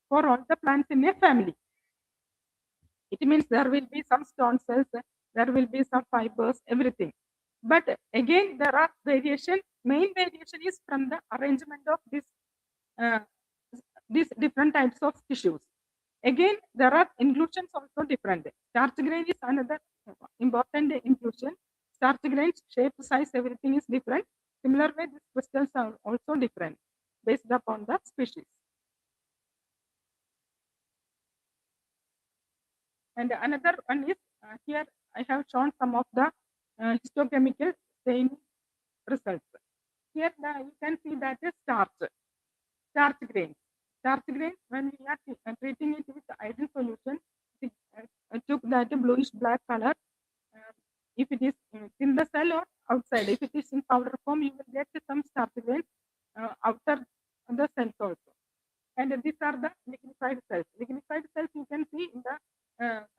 Speaker 3: for all the plants in a family. It means there will be some stone cells, there will be some fibers, everything. But again, there are variation. Main variation is from the arrangement of these different types of tissues. Again, there are inclusions also different. Starch grain is another important inclusion. Starch grains, shape, size, everything is different. Similar way, these crystals are also different based upon the species. And another one is here I have shown some of the histochemical staining results. Here you can see that is starch grains. Starch grains, when we are treating it with iodine solution, it took that bluish black color. If it is in the cell or outside, if it is in powder form, you will get some starch grains outer the cells also. And these are the lignified cells. Lignified cells you can see in the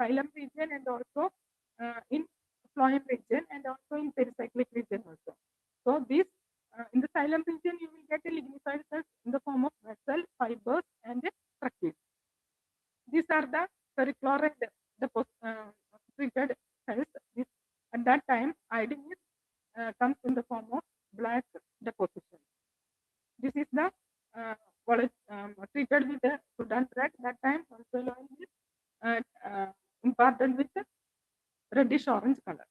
Speaker 3: phylum region and also in phloem region and also in pericyclic region also. So these in the xylem region you will get a lignified cells in the form of vessel, fibers and structures. These are the perchloride treated cells. At that time iodine is, comes in the form of black deposition. This is the treated with the Sudan thread. That time also oil is imparted with reddish orange color.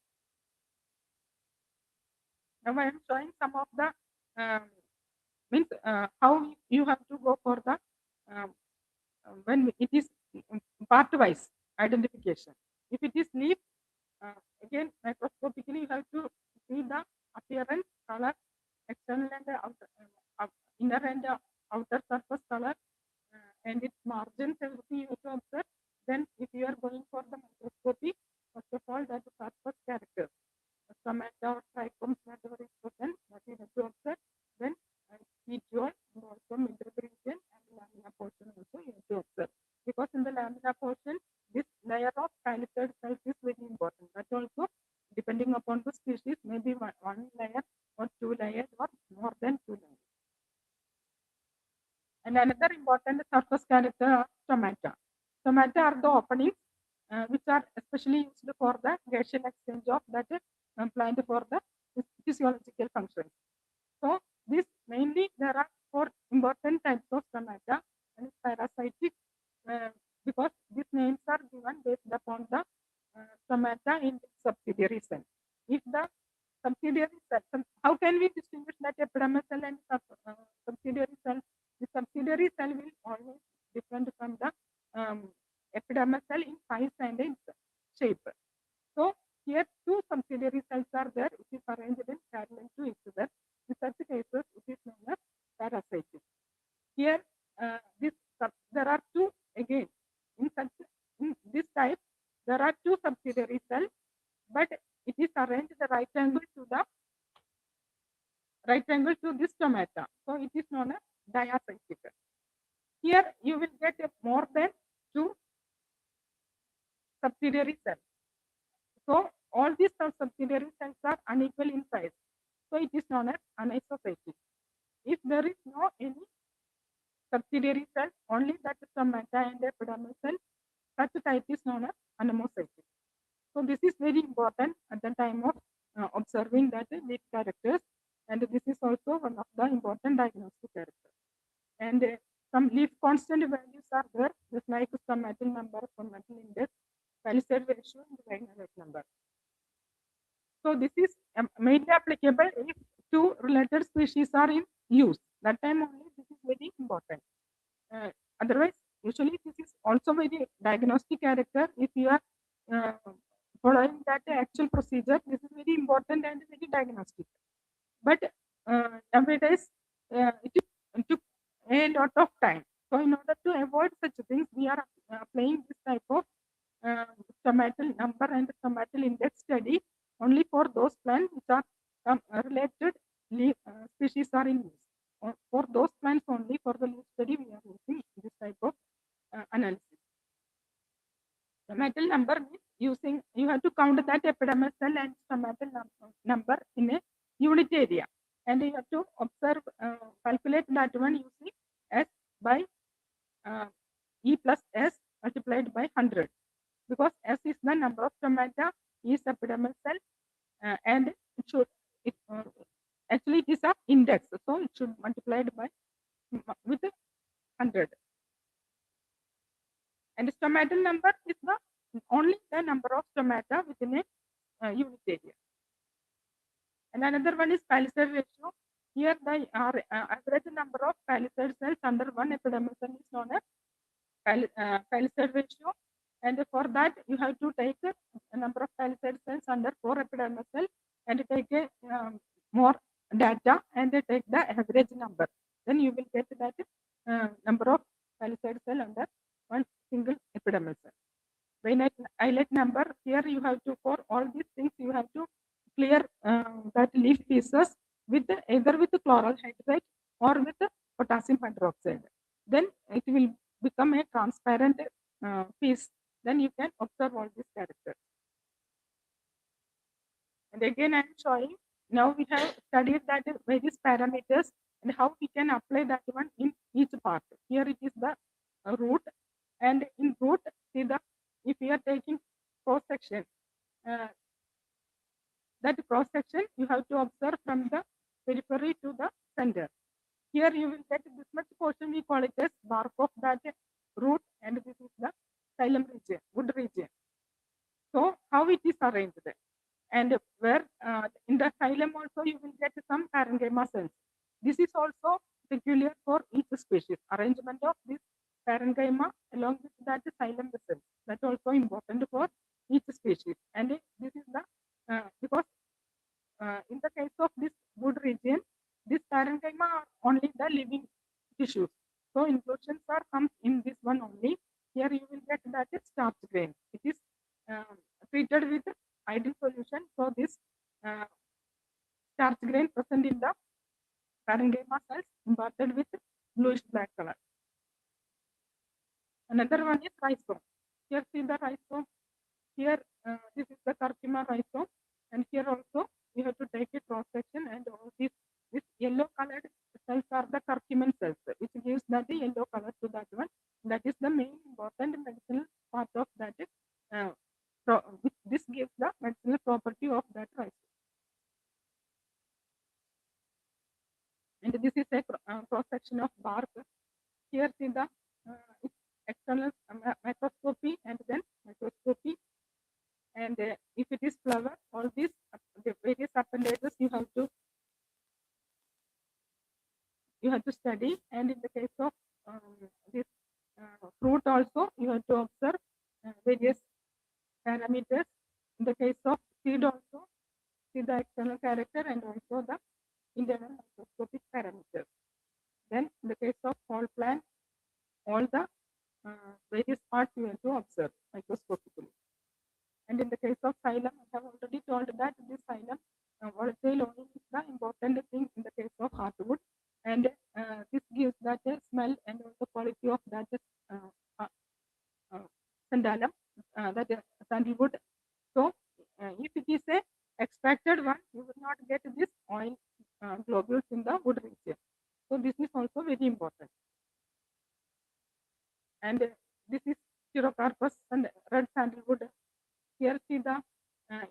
Speaker 3: Now I am showing some of the means how you have to go for the when it is part wise identification. If it is leaf, again microscopically you have to see the appearance, color, external and outer, inner and outer surface color, and its margins, everything you have to observe. Then if you are going for the microscopy, first of all that surface characters, stomata or trichomes, whatever is present, that you have to observe. Then petiole and also midrib region and lamina portion also you have to observe. Because in the lamina portion, this layer of chylithoid cells is very important. That also, depending upon the species, maybe one layer or two layers or more than two layers. And another important surface character are stomata. Stomata are the openings which are especially used for the gaseous exchange of that plant for the physiological functions. So this mainly there are four important types of stomata, and parasitic because these names are given based upon the stomata in subsidiary cell. If the subsidiary cell, how can we distinguish that epidermal cell and subsidiary cell? The subsidiary cell will always different from the epidermal cell in size and in shape. So here two subsidiary cells are there, which is arranged in parallel to each other. In such cases, it is known as parasitic. Here, there are two again. In this type, there are two subsidiary cells, but it is arranged the right angle to this stomata. So it is known as diacytic. Here you will get more than two subsidiary cells. So all these subsidiary cells are unequal in size. So it is known as anisocytic. If there is no any subsidiary cell, only that stomata and epidermal cell, such type is known as anemocytic. So this is very important at the time of observing that leaf characters, and this is also one of the important diagnostic characters. And some leaf constant values are there, just like stomatal number, stomatal index, palisade ratio, and grain rate number. So this is mainly applicable if two related species are in use. That time only this is very important. Otherwise, usually this is also very diagnostic character. If you are following that actual procedure, this is very important and very diagnostic. But nowadays, it took a lot of time. So in order to avoid such things, we are applying this type of stomatal number and stomatal index study only for those plants which are related species are in use. For those plants only, for the leaf study, we are using this type of analysis. Stomatal number means using, you have to count that epidermal cell and stomatal number in a unit area, and you have to observe, calculate that one using as stomata is epidermal cell, and it should, actually it is a index, so it should multiplied by with 100. And stomatal number is the only the number of stomata within a unit area. And another one is palisade ratio. Here the average number of palisade cells under one epidermal cell is known as palisade ratio. And for that you have to take a number of palisade cells under 4 epidermal cells and take a more data and take the average number. Then you will get that number of palisade cell under one single epidermal cell. When islet number, here you have to, for all these things you have to clear that leaf pieces with either with chloral hydrate or with potassium hydroxide. Then it will become a transparent piece. Then you can observe all these characters. And again I am showing, now we have studied that various parameters and how we can apply that one in each part. Here it is the root, and in root, see the, if you are taking cross section, that cross section you have to observe from the periphery to the center. Here you will get this much portion, we call it as bark of that root, and this is the xylem region, wood region. So how it is arranged, and where in the xylem also you will get some parenchyma cells. This is also peculiar for each species. Arrangement of this parenchyma along with that xylem vessel, that also important for each species. And this is the because in the case of this wood region, this parenchyma are only the living tissues. So inclusions are comes in this one only. Here you will get that starch grain. It is treated with ideal solution. So this starch grain present in the parenchyma cells imparted with bluish black color. Another one is rhizome. Here see the rhizome. Here this is the curcuma rhizome, and here also you have to take a cross section, and all these yellow colored cells are the curcumin cells, which gives that yellow color to that one. That is the main important medicinal part of that. This gives the medicinal property of that rhizome. And this is a cross section of bark. Here see the external microscopy and then microscopy. And if it is flower, all these the various appendages you have to study. And in the case of this fruit also, you have to observe various parameters. In the case of seed also, see the external character and also the internal microscopic parameters. Then in the case of whole plant, all the various parts you have to observe microscopically. And in the case of xylem, I have already told that this xylem volatile oil is the important thing in the case of hardwood, and this gives that smell and also quality of that sandalum, that sandalwood. So if it is a extracted one, you will not get this oil globules in the wood region. So this is also very important. And this is Chirocarpus and red sandalwood. Here see the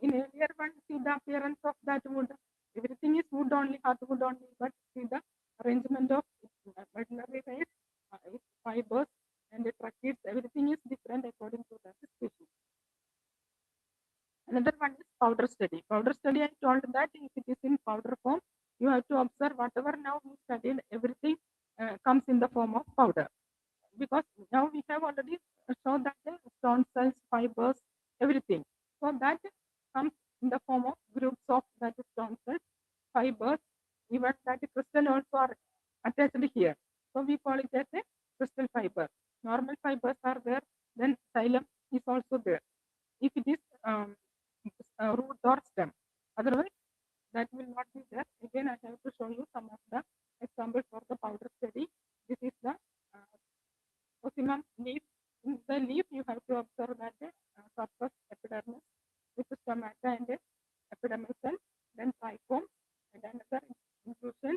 Speaker 3: in earlier one, see the appearance of that wood. Everything is wood only, hardwood only, but see the arrangement of medullary rays, its fibers and the tracheids, everything is different according to that species. Another one is powder study. Powder study, I told that if it is in powder form, you have to observe whatever now we studied, everything comes in the form of powder. Because now we have already shown that the stone cells, fibers, everything. So that comes in the form of groups of that stone cells, fibers, even that crystal also are attached here. So we call it as a crystal fiber. Normal fibers are there, then xylem is also there. If it is root or stem, otherwise that will not be there. Again, I have to show you some of the examples for the powder study. This is the ocimum leaf. In the leaf, you have to observe that surface epidermis with stomata and epidermal cell, then trichome, and another inclusion.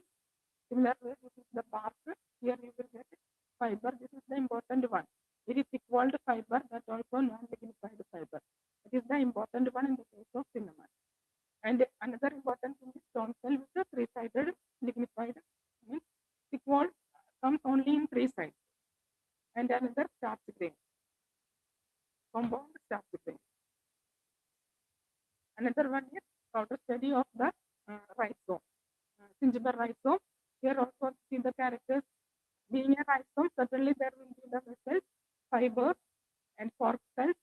Speaker 3: Similarly, this is the bark. Here you will get fiber. This is the important one. It is thick-walled fiber, that also non-lignified fiber. It is the important one a three-sided lignified. Means thick wall comes only in three sides. And another starch grain, compound starch grain. Another one is powder study of the rhizome, gingival rhizome. Here also see the characters. Being a rhizome, certainly there will be the vessels, fibers, and fork cells,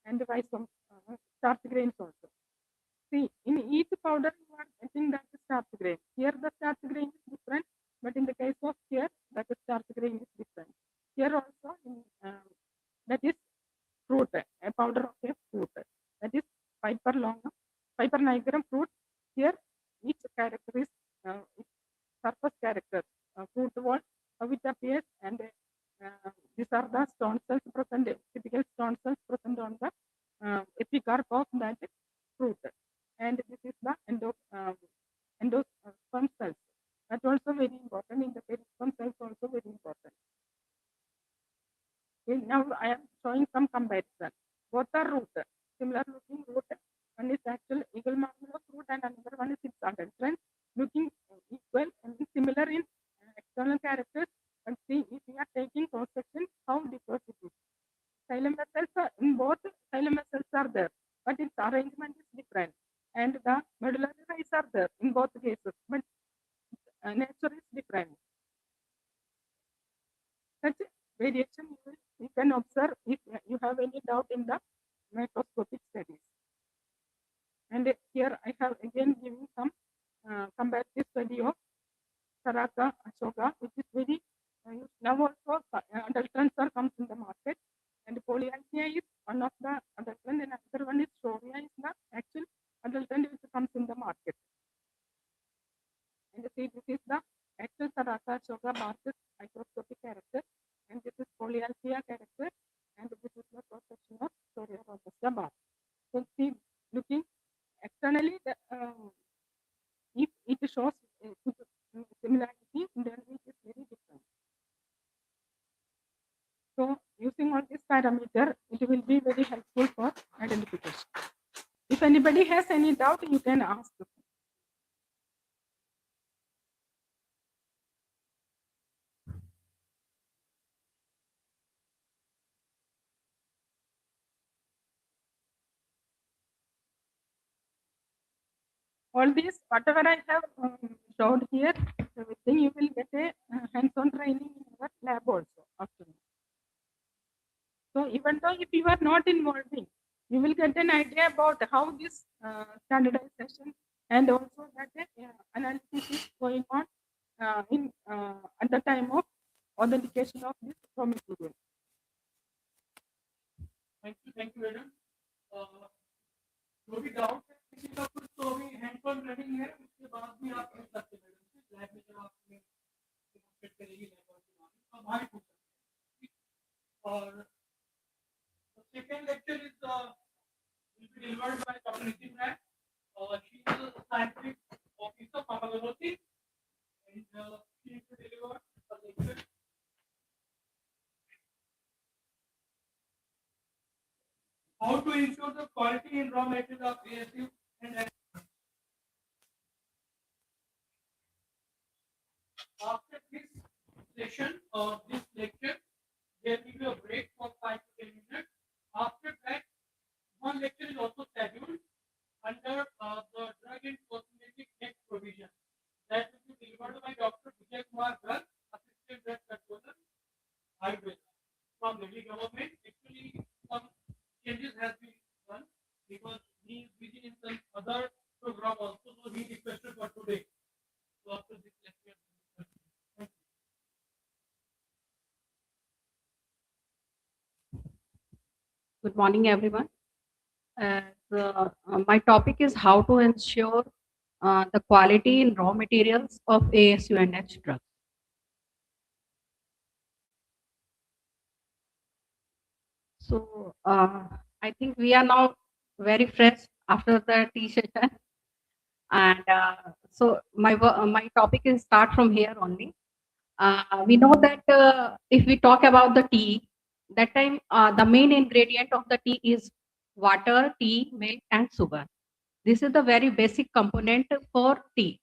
Speaker 3: and rhizome starch grains also. See, in each powder you are getting that starch grain. Here the starch grain is different, but in the case of here, that starch grain is different. Here also, that is fruit, a powder of a fruit. That is Piper nigrum fruit. Here, each character is surface character, fruit wall, how it appears, and these are the stone cells present, typical stone cells present on the epicarp of that fruit. And this is the endosperm cells. That's also very important. In the perisperm cells also very important. Okay, now I am showing some comparison. Both are root, similar looking root. One is actual eagle marvelous root and another one is its adulterant, looking equal and similar in external characters. And see, if we are taking cross section, how differs it is. Xylem vessels are in both xylem vessels are there, but its arrangement is different. And the medullary rays are there in both cases, but nature is different. Such variation you can observe if you have any doubt in the microscopic studies. And here I have again given some comparative study of Saraka Ashoka, which is very now also adulterants are comes in the market, and Polyalthia is one of the adulterant, and another one is Shoria is the actual adulterant which comes in the market. And see, this is the actual Saraka Ashoka bark microscopic character, and this is Polyalthia character, and this is the cross section of Shoria robusta bark. So see, looking externally, if it shows similarity, then it is very different. So using all this parameter, it will be very helpful for identification. If anybody has any doubt, you can ask. All these, whatever I have showed here, everything you will get a hands-on training in your lab also after. So even though if you are not involving, you will get an idea about how this standardization and also that analysis is going on in at the time of authentication of this raw material.
Speaker 2: Thank you, madam. कोई doubt है किसी का कुछ तो अभी hand on training है, उसके बाद भी आप पूछ सकते हैं मैडम से लैब में जब आप डेमोंस्ट्रेट करेंगी लैब और आप वहां पूछ सकते हैं. और second lecture is will be delivered by Dr. Nitin Rai. She is a scientific officer pharmacology, and she is to deliver a lecture. How to ensure the quality in raw material of ASU and after this session or this lecture, there will be a break for 5 to 10 minutes. After that, one lecture is also scheduled under the drug and cosmetic next provision. That will be delivered by Dr. Vijay Kumar Garg, Assistant Drug Controller, Ayurveda, from Delhi government. Actually, some changes has been done because he is busy in some other program also, so he requested for today. So after this lecture, thank you.
Speaker 5: Good morning, everyone. My topic is how to ensure the quality in raw materials of ASU&H drugs. So I think we are now very fresh after the tea session, and so my topic is start from here only. We know that if we talk about the tea, that time the main ingredient of the tea is water, tea, milk, and sugar. This is the very basic component for tea.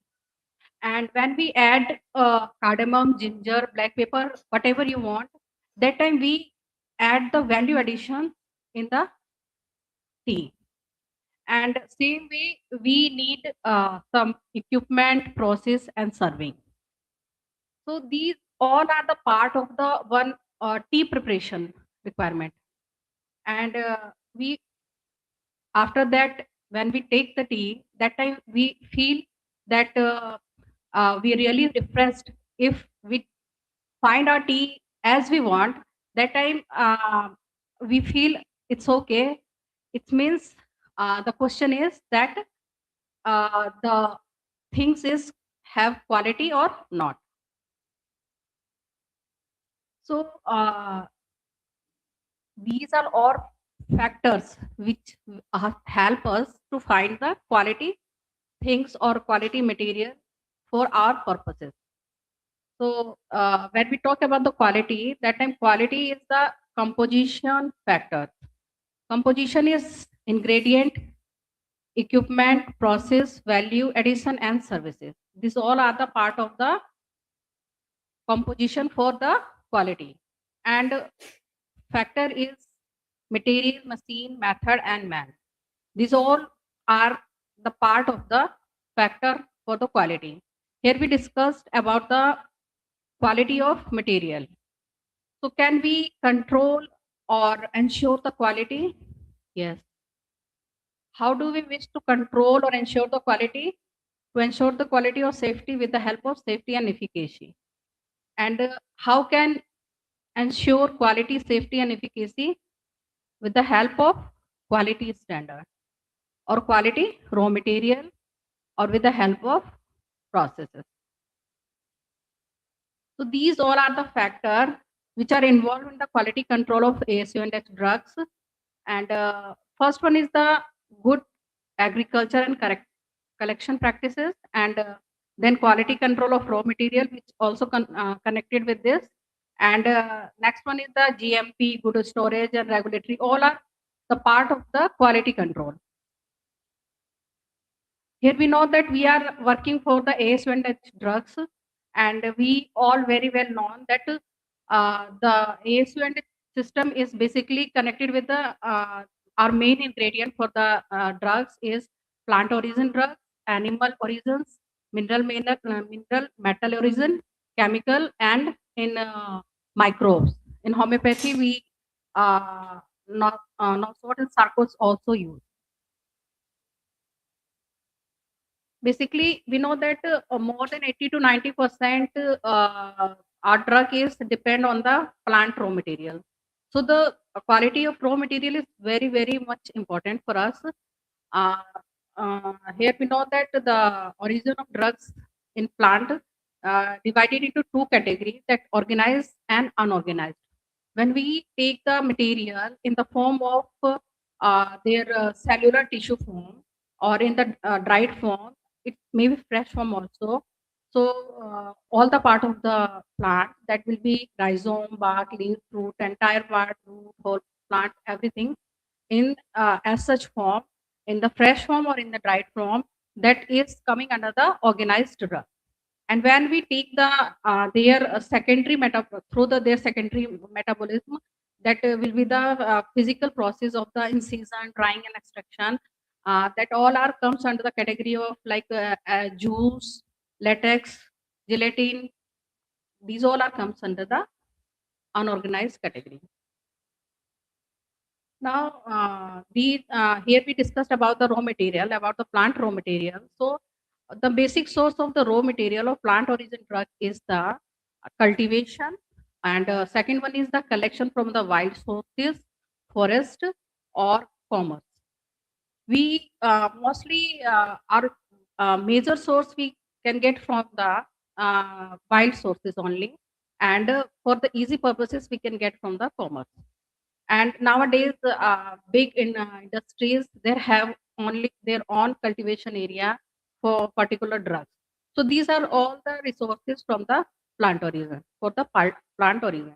Speaker 5: And when we add cardamom, ginger, black pepper, whatever you want, that time we add the value addition in the tea. And same way, we need some equipment, process, and serving. So these all are the part of the one tea preparation requirement. And we after that, when we take the tea, that time we feel that we really refreshed. If we find our tea as we want, that time we feel it's okay. It means the question is that the things is have quality or not. So these are all factors which help us to find the quality things or quality material for our purposes. So when we talk about the quality, that time quality is the composition factor. Composition is ingredient, equipment, process, value addition, and services. These all are the part of the composition for the quality. And factor is material, machine, method, and man. These all are the part of the factor for the quality. Here we discussed about the quality of material. So can we control or ensure the quality? Yes. How do we wish to control or ensure the quality? To ensure the quality of safety with the help of safety and efficacy. And how can ensure quality, safety, and efficacy? With the help of quality standard or quality raw material or with the help of processes. So these all are the factors which are involved in the quality control of ASU&H drugs. And first one is the good agriculture and collection practices, and then quality control of raw material, which also connected with this. And next one is the GMP, good storage and regulatory. All are the part of the quality control. Here we know that we are working for the ASU&H drugs, and we all very well know that the ASU&H system is basically connected with the our main ingredient for the drugs is plant origin drugs, animal origins, mineral, metal origin, chemical, and in microbes. In homeopathy, we not sort and sarcos also use. Basically, we know that more than 80 to 90% our drug is depend on the plant raw material. So the quality of raw material is very, very much important for us. Here we know that the origin of drugs in plant divided into two categories, that organized and unorganized. When we take the material in the form of their cellular tissue form or in the dried form, it may be fresh form also. So all the part of the plant, that will be rhizome, bark, leaf, fruit, entire part, root, whole plant, everything in as such form, in the fresh form or in the dried form, that is coming under the organized drug. And when we take the their secondary their secondary metabolism, that will be the physical process of the incision, drying, and extraction. That all are comes under the category of like juice, latex, gelatin. These all are comes under the unorganized category. Now, here we discussed about the raw material, about the plant raw material. So, the basic source of the raw material of plant origin drug is the cultivation, and second one is the collection from the wild sources, forest, or commerce. We mostly our major source we can get from the wild sources only, and for the easy purposes we can get from the commerce. And nowadays big industries, they have only their own cultivation area for particular drugs. So these are all the resources from the plant origin, for the plant origin.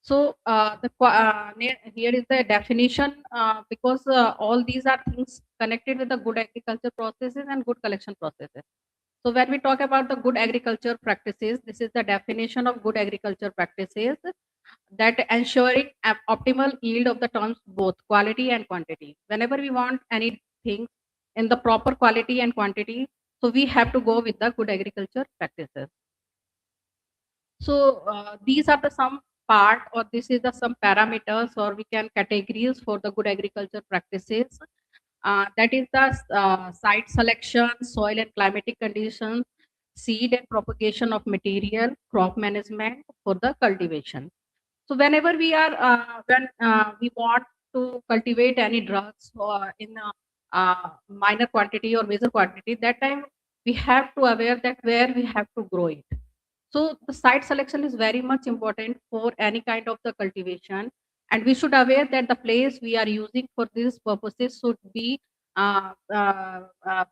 Speaker 5: So here is the definition, because all these are things connected with the good agriculture processes and good collection processes. So when we talk about the good agriculture practices, this is the definition of good agriculture practices that ensuring optimal yield of the terms both quality and quantity. Whenever we want anything in the proper quality and quantity, so we have to go with the good agriculture practices. So these are the some part, or this is the some parameters, or we can categories for the good agriculture practices. That is the site selection, soil and climatic conditions, seed and propagation of material, crop management for the cultivation. So whenever we are when we want to cultivate any drugs or in a minor quantity or major quantity, that time we have to aware that where we have to grow it. So the site selection is very much important for any kind of the cultivation, and we should aware that the place we are using for these purposes should be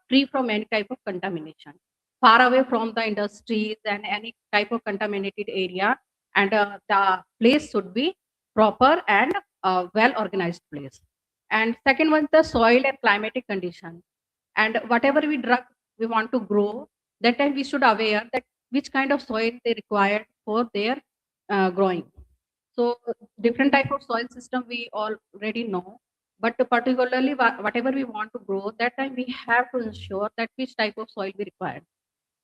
Speaker 5: free from any type of contamination, far away from the industries and any type of contaminated area, and the place should be proper and well organized place. And second one, the soil and climatic condition. And whatever we want to grow, that time we should aware that which kind of soil they require for their growing. So different type of soil system we already know, but particularly whatever we want to grow, that time we have to ensure that which type of soil we require.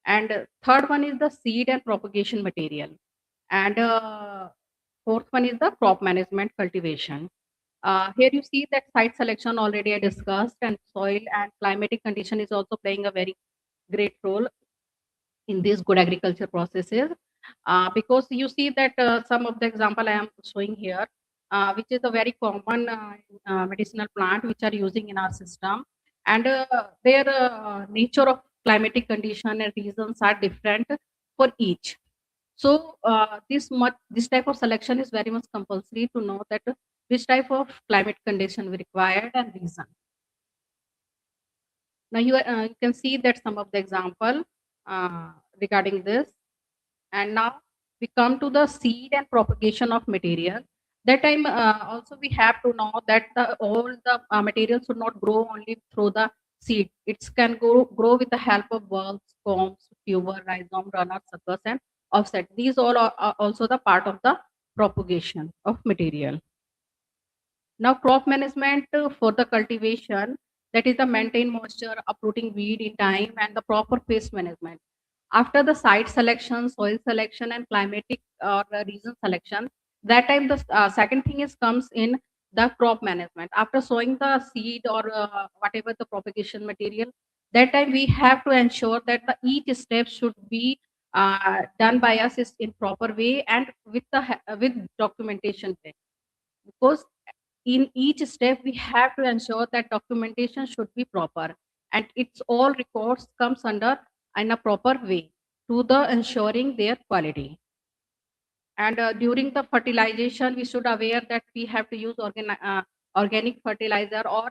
Speaker 5: And third one is the seed and propagation material. And fourth one is the crop management cultivation. Here you see that site selection already I discussed, and soil and climatic condition is also playing a very great role in these good agriculture processes, because you see that some of the example I am showing here, which is a very common medicinal plant which are using in our system, and their nature of climatic condition and reasons are different for each. So this type of selection is very much compulsory to know that which type of climate condition we required and reason. Now you can see that some of the example regarding this. And now we come to the seed and propagation of material. That time also we have to know that all the material should not grow only through the seed. It can grow with the help of bulbs, combs, tuber, rhizome, runner, suckers, and offset. These all are also the part of the propagation of material. Now crop management for the cultivation, that is the maintain moisture, uprooting weed in time, and the proper pest management. After the site selection, soil selection, and climatic or region selection, that time the second thing is comes in the crop management. After sowing the seed or whatever the propagation material, that time we have to ensure that the each step should be done by us is in proper way and with the with documentation way. Because in each step we have to ensure that documentation should be proper, and its all records comes under in a proper way to the ensuring their quality. And during the fertilization we should aware that we have to use organic fertilizer, or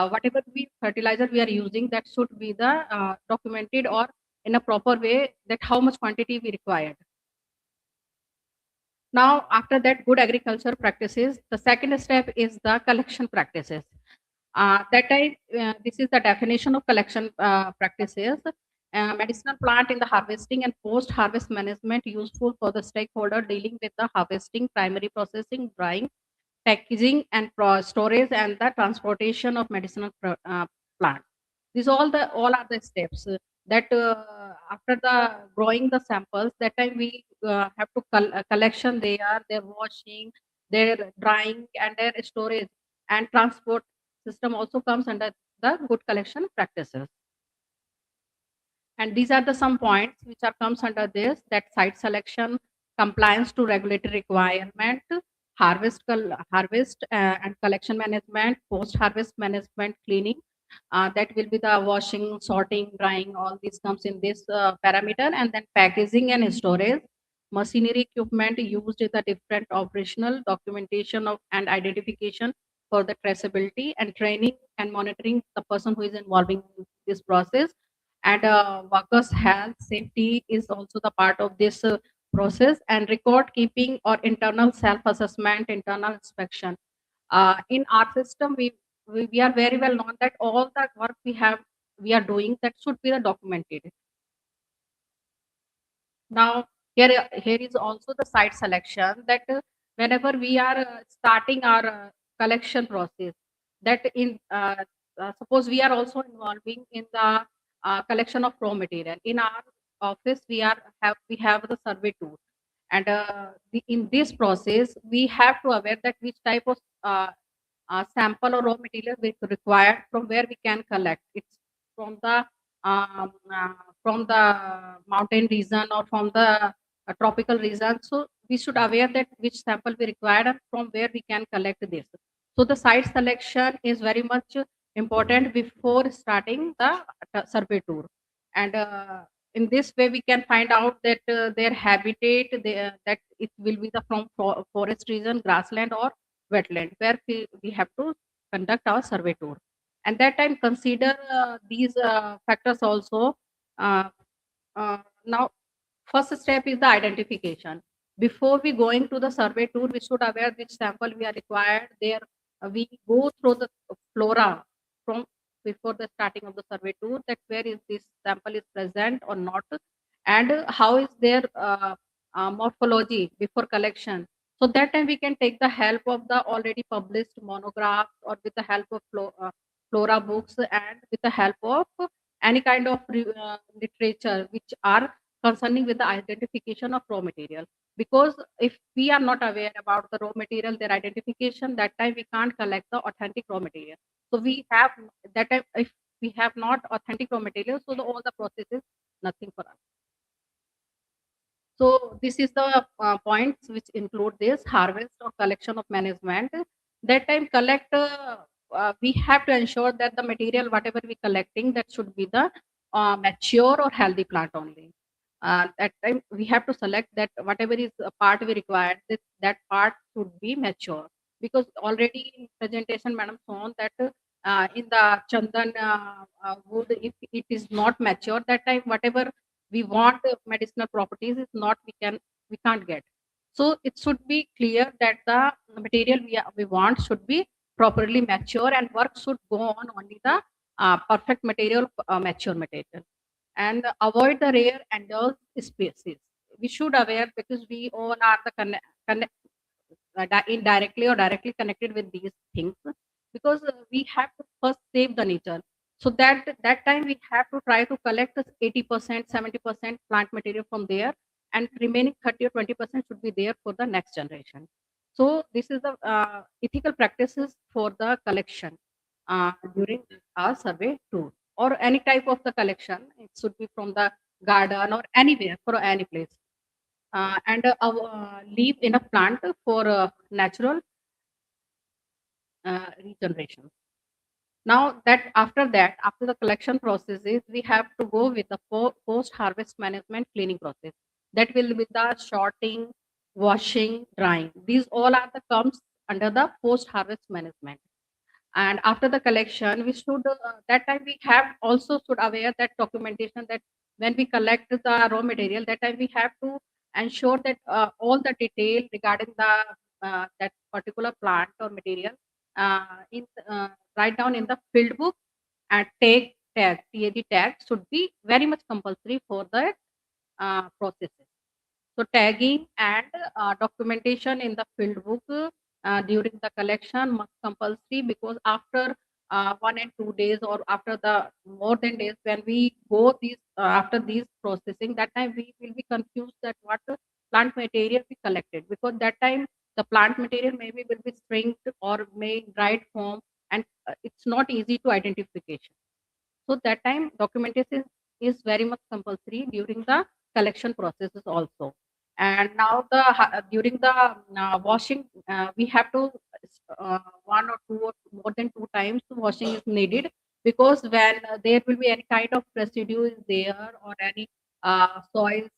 Speaker 5: whatever fertilizer we are using, that should be the documented or in a proper way that how much quantity we required. Now, after that good agriculture practices, the second step is the collection practices. This is the definition of collection practices. Medicinal plant in the harvesting and post-harvest management useful for the stakeholder dealing with the harvesting, primary processing, drying, packaging, and storage, and the transportation of medicinal plant. These all are the steps that after the growing the samples, that time we have to collection their washing, their drying, and their storage and transport system also comes under the good collection practices. And these are the some points which are comes under this, that site selection, compliance to regulatory requirement, harvest and collection management, post harvest management, cleaning, that will be the washing, sorting, drying, all these comes in this parameter. And then packaging and storage, machinery equipment used in the different operational documentation of and identification for the traceability, and training and monitoring the person who is involving in this process. And workers health safety is also the part of this process, and record keeping or internal self assessment, internal inspection. In our system we are very well known that all that work we are doing, that should be documented. Now, here is also the site selection that whenever we are starting our collection process, that suppose we are also involving in the collection of raw material. In our office, we have the survey tool, and in this process, we have to aware that which type of sample or raw material we required from where we can collect. It's from the um, uh, from the mountain region or from the tropical region. So we should aware that which sample we required and from where we can collect this. So the site selection is very much important before starting the survey tour. And in this way, we can find out that their habitat, that it will be the from forest region, grassland, or wetland, where we have to conduct our survey tour. And that time consider these factors also. Uh, Now, first step is the identification. Before we going to the survey tour, we should aware which sample we are required. There, we go through the flora from before the starting of the survey tour, that where is this sample is present or not, and how is their morphology before collection. So that time we can take the help of the already published monographs, or with the help of flora books, and with the help of any kind of literature which are concerning with the identification of raw material. Because if we are not aware about the raw material, their identification, that time we can't collect the authentic raw material. So we have that time, if we have not authentic raw material, so all the process is nothing for us. So this is the points which include this harvest or collection of management. That time collect, we have to ensure that the material whatever we collecting, that should be the mature or healthy plant only. That time we have to select that whatever is a part we required, that part should be mature. Because already in presentation, madam shown that in the chandan wood, if it is not mature, that time whatever we want medicinal properties is not, we can't get. So it should be clear that the material we want should be properly mature, and work should go on only the perfect material, mature material, and avoid the rare endangered species. We should aware, because we all are the indirectly or directly connected with these things, because we have to first save the nature. So that time we have to try to collect this 80%, 70% plant material from there, and remaining 30 or 20% should be there for the next generation. So this is the ethical practices for the collection during our survey tour, or any type of the collection. It should be from the garden or anywhere, for any place. And leave enough plant for natural regeneration. Now that after the collection processes, we have to go with the post-harvest management cleaning process. That will be the sorting, washing, drying. These all are the comes under the post-harvest management. And after the collection, we should that time we have also should aware that documentation, that when we collect the raw material, that time we have to ensure that all the detail regarding the that particular plant or material in write down in the field book, and tag should be very much compulsory for the processes. So tagging and documentation in the field book during the collection must compulsory, because after 1 and 2 days, or after the more than days, when we go these after these processing, that time we will be confused that what plant material we collected, because that time the plant material maybe will be stringed or may in dried form, and it's not easy to identification. So that time documentation is very much compulsory during the collection processes also. And now during the washing, we have to one or two or more than two times washing is needed, because when there will be any kind of residue is there, or any soils,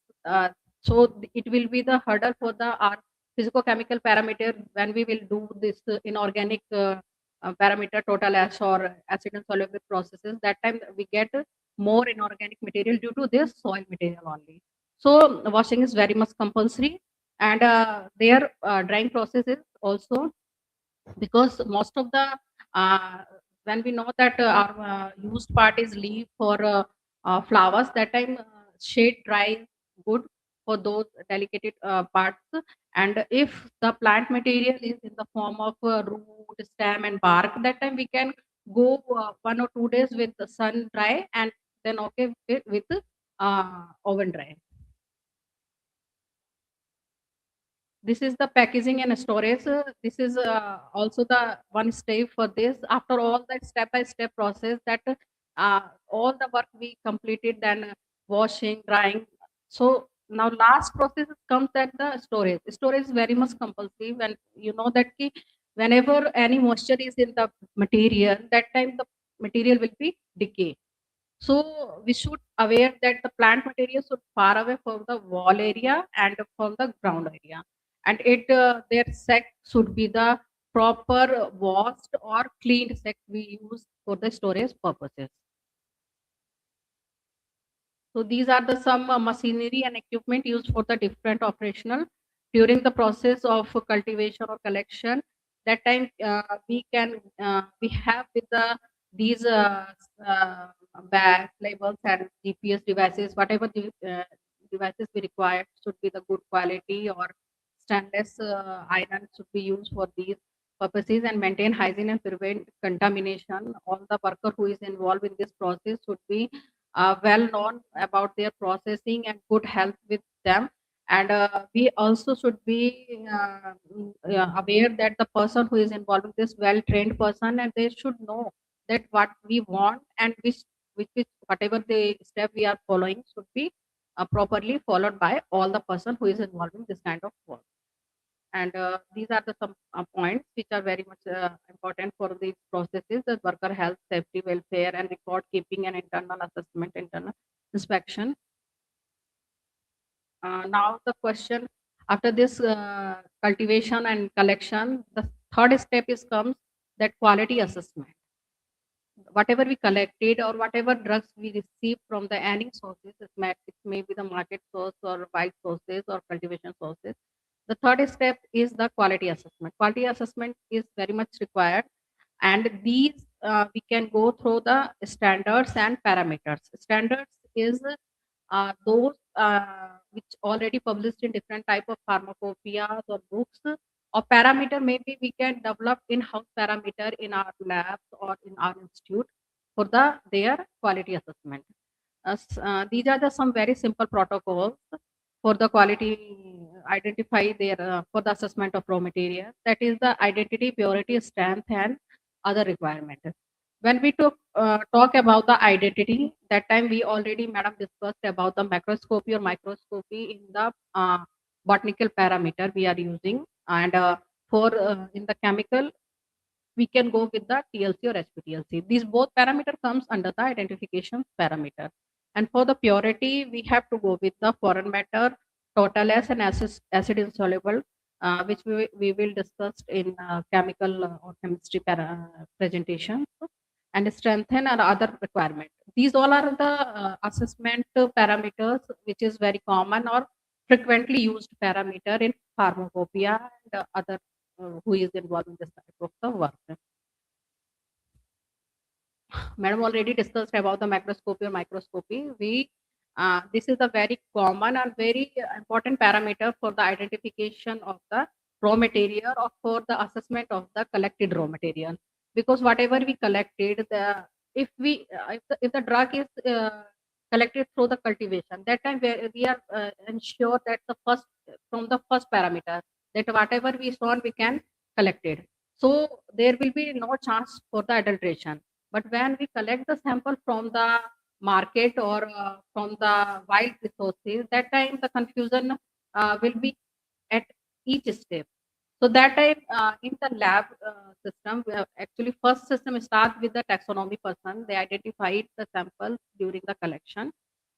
Speaker 5: so it will be the hurdle for the our physicochemical parameter when we will do this inorganic parameter, total ash or acid and soluble processes. That time we get more inorganic material due to this soil material only. So washing is very much compulsory, and their drying process is also, because most of the when we know that our used part is leaf for flowers, that time shade dry is good, for those delicate parts. And if the plant material is in the form of root, stem, and bark, that time we can go 1 or 2 days with the sun dry, and then okay with oven dry. This is the packaging and storage. This is also the one step for this. After all that step-by-step process, that all the work we completed, then washing, drying. So now last process comes at the storage. Storage is very much compulsive, and you know that whenever any moisture is in the material, that time the material will be decay. So we should aware that the plant material should far away from the wall area and from the ground area, and their sac should be the proper washed or cleaned sac we use for the storage purposes. So these are the some machinery and equipment used for the different operational during the process of cultivation or collection. That time we have with these bags, labels, and GPS devices. Whatever the devices we require should be the good quality, or stainless iron should be used for these purposes, and maintain hygiene and prevent contamination. All the worker who is involved in this process should be well known about their processing and good health with them. And we also should be aware that the person who is involved in this well trained person, and they should know that what we want, and which whatever the step we are following should be properly followed by all the person who is involved in this kind of work. And these are the some points which are very much important for these processes: the worker health, safety, welfare, and record keeping, and internal assessment, internal inspection. Now the question, after this cultivation and collection, the third step is comes that quality assessment. Whatever we collected or whatever drugs we receive from the any sources, it may be the market source or wild sources or cultivation sources. The third step is the quality assessment. Quality assessment is very much required, and these we can go through the standards and parameters. Standards is those which already published in different type of pharmacopoeias or books, or parameter maybe we can develop in-house parameter in our labs or in our institute for their quality assessment. These are some very simple protocols for the quality identify their for the assessment of raw material. That is the identity, purity, strength, and other requirement. When we talk about the identity, that time we already, madam, discussed about the macroscopy or microscopy in the botanical parameter we are using, and for in the chemical we can go with the TLC or HPTLC. These both parameter comes under the identification parameter. And for the purity, we have to go with the foreign matter, total S, and acid insoluble, which we will discuss in chemical or chemistry presentation. And strengthen and other requirement. These all are the assessment parameters, which is very common or frequently used parameter in pharmacopoeia and other who is involved in this type of the work. Madam already discussed about the macroscopy or microscopy. This is a very common and very important parameter for the identification of the raw material or for the assessment of the collected raw material. Because whatever we collected, if the drug is collected through the cultivation, that time we are ensure that from the first parameter, that whatever we saw we can collected. So there will be no chance for the adulteration. But when we collect the sample from the market or from the wild resources, that time the confusion will be at each step. So that time in the lab system, we have actually first system starts with the taxonomy person. They identified the samples during the collection.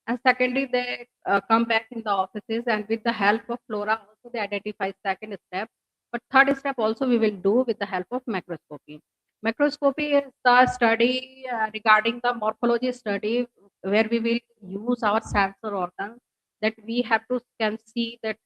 Speaker 5: And secondly, they come back in the offices, and with the help of flora, also they identify second step. But third step also we will do with the help of macroscopy. Macroscopy is the study regarding the morphology study, where we will use our sensor organs, that we have to can see that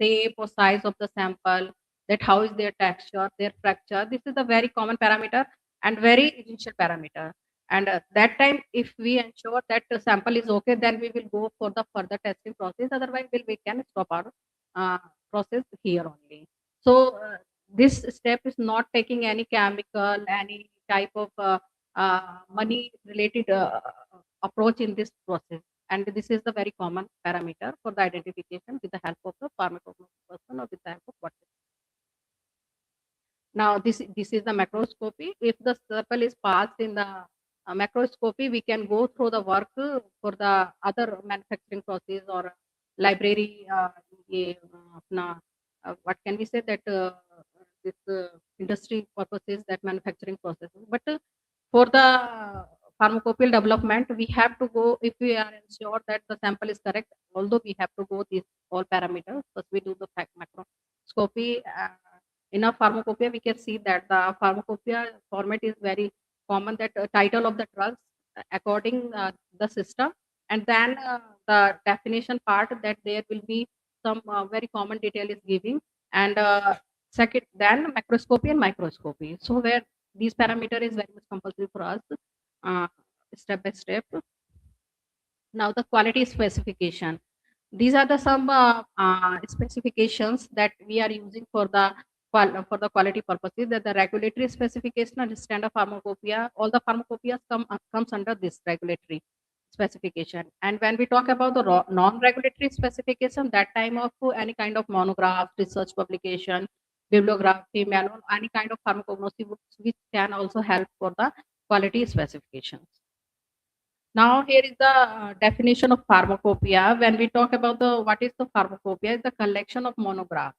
Speaker 5: shape or size of the sample, that how is their texture, their fracture. This is a very common parameter and very essential parameter. And that time, if we ensure that the sample is okay, then we will go for the further testing process. Otherwise, we can stop our process here only. So this step is not taking any chemical, any type of money related approach in this process. And this is the very common parameter for the identification with the help of the pharmacognostic person or with the help of what. Now this is the macroscopy. If the sample is passed in the macroscopy, we can go through the work for the other manufacturing process or library. What can we say that this industry purposes, that manufacturing processes. But for the pharmacopoeial development, we have to go, if we are sure that the sample is correct, although we have to go these all parameters. First we do the macroscopy. In a pharmacopoeia, we can see that the pharmacopoeia format is very common, that title of the drugs according the system, and then the definition part, that there will be some very common detail is giving, and second, then macroscopy and microscopy. So where these parameter is very much compulsory for us, step by step. Now the quality specification. These are the some specifications that we are using for the quality purposes. That the regulatory specification and standard pharmacopoeia, all the pharmacopoeias comes under this regulatory specification. And when we talk about the non-regulatory specification, that time of any kind of monograph, research publication, bibliography, manual, any kind of pharmacognostic books, which can also help for the quality specifications. Now here is the definition of pharmacopoeia. When we talk about the what is the pharmacopoeia, is the collection of monographs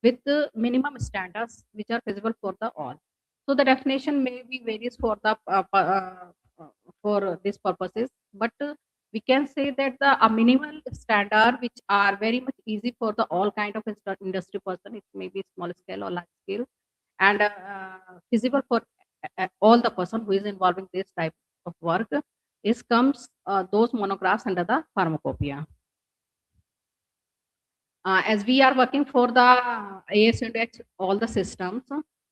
Speaker 5: with the minimum standards which are feasible for the all. So the definition may be varies for the for these purposes, but we can say that the minimal standard which are very much easy for the all kind of industry person. It may be small scale or large scale, and feasible for all the person who is involved in this type of work. Is comes those monographs under the pharmacopoeia. As we are working for the AS&H, all the systems,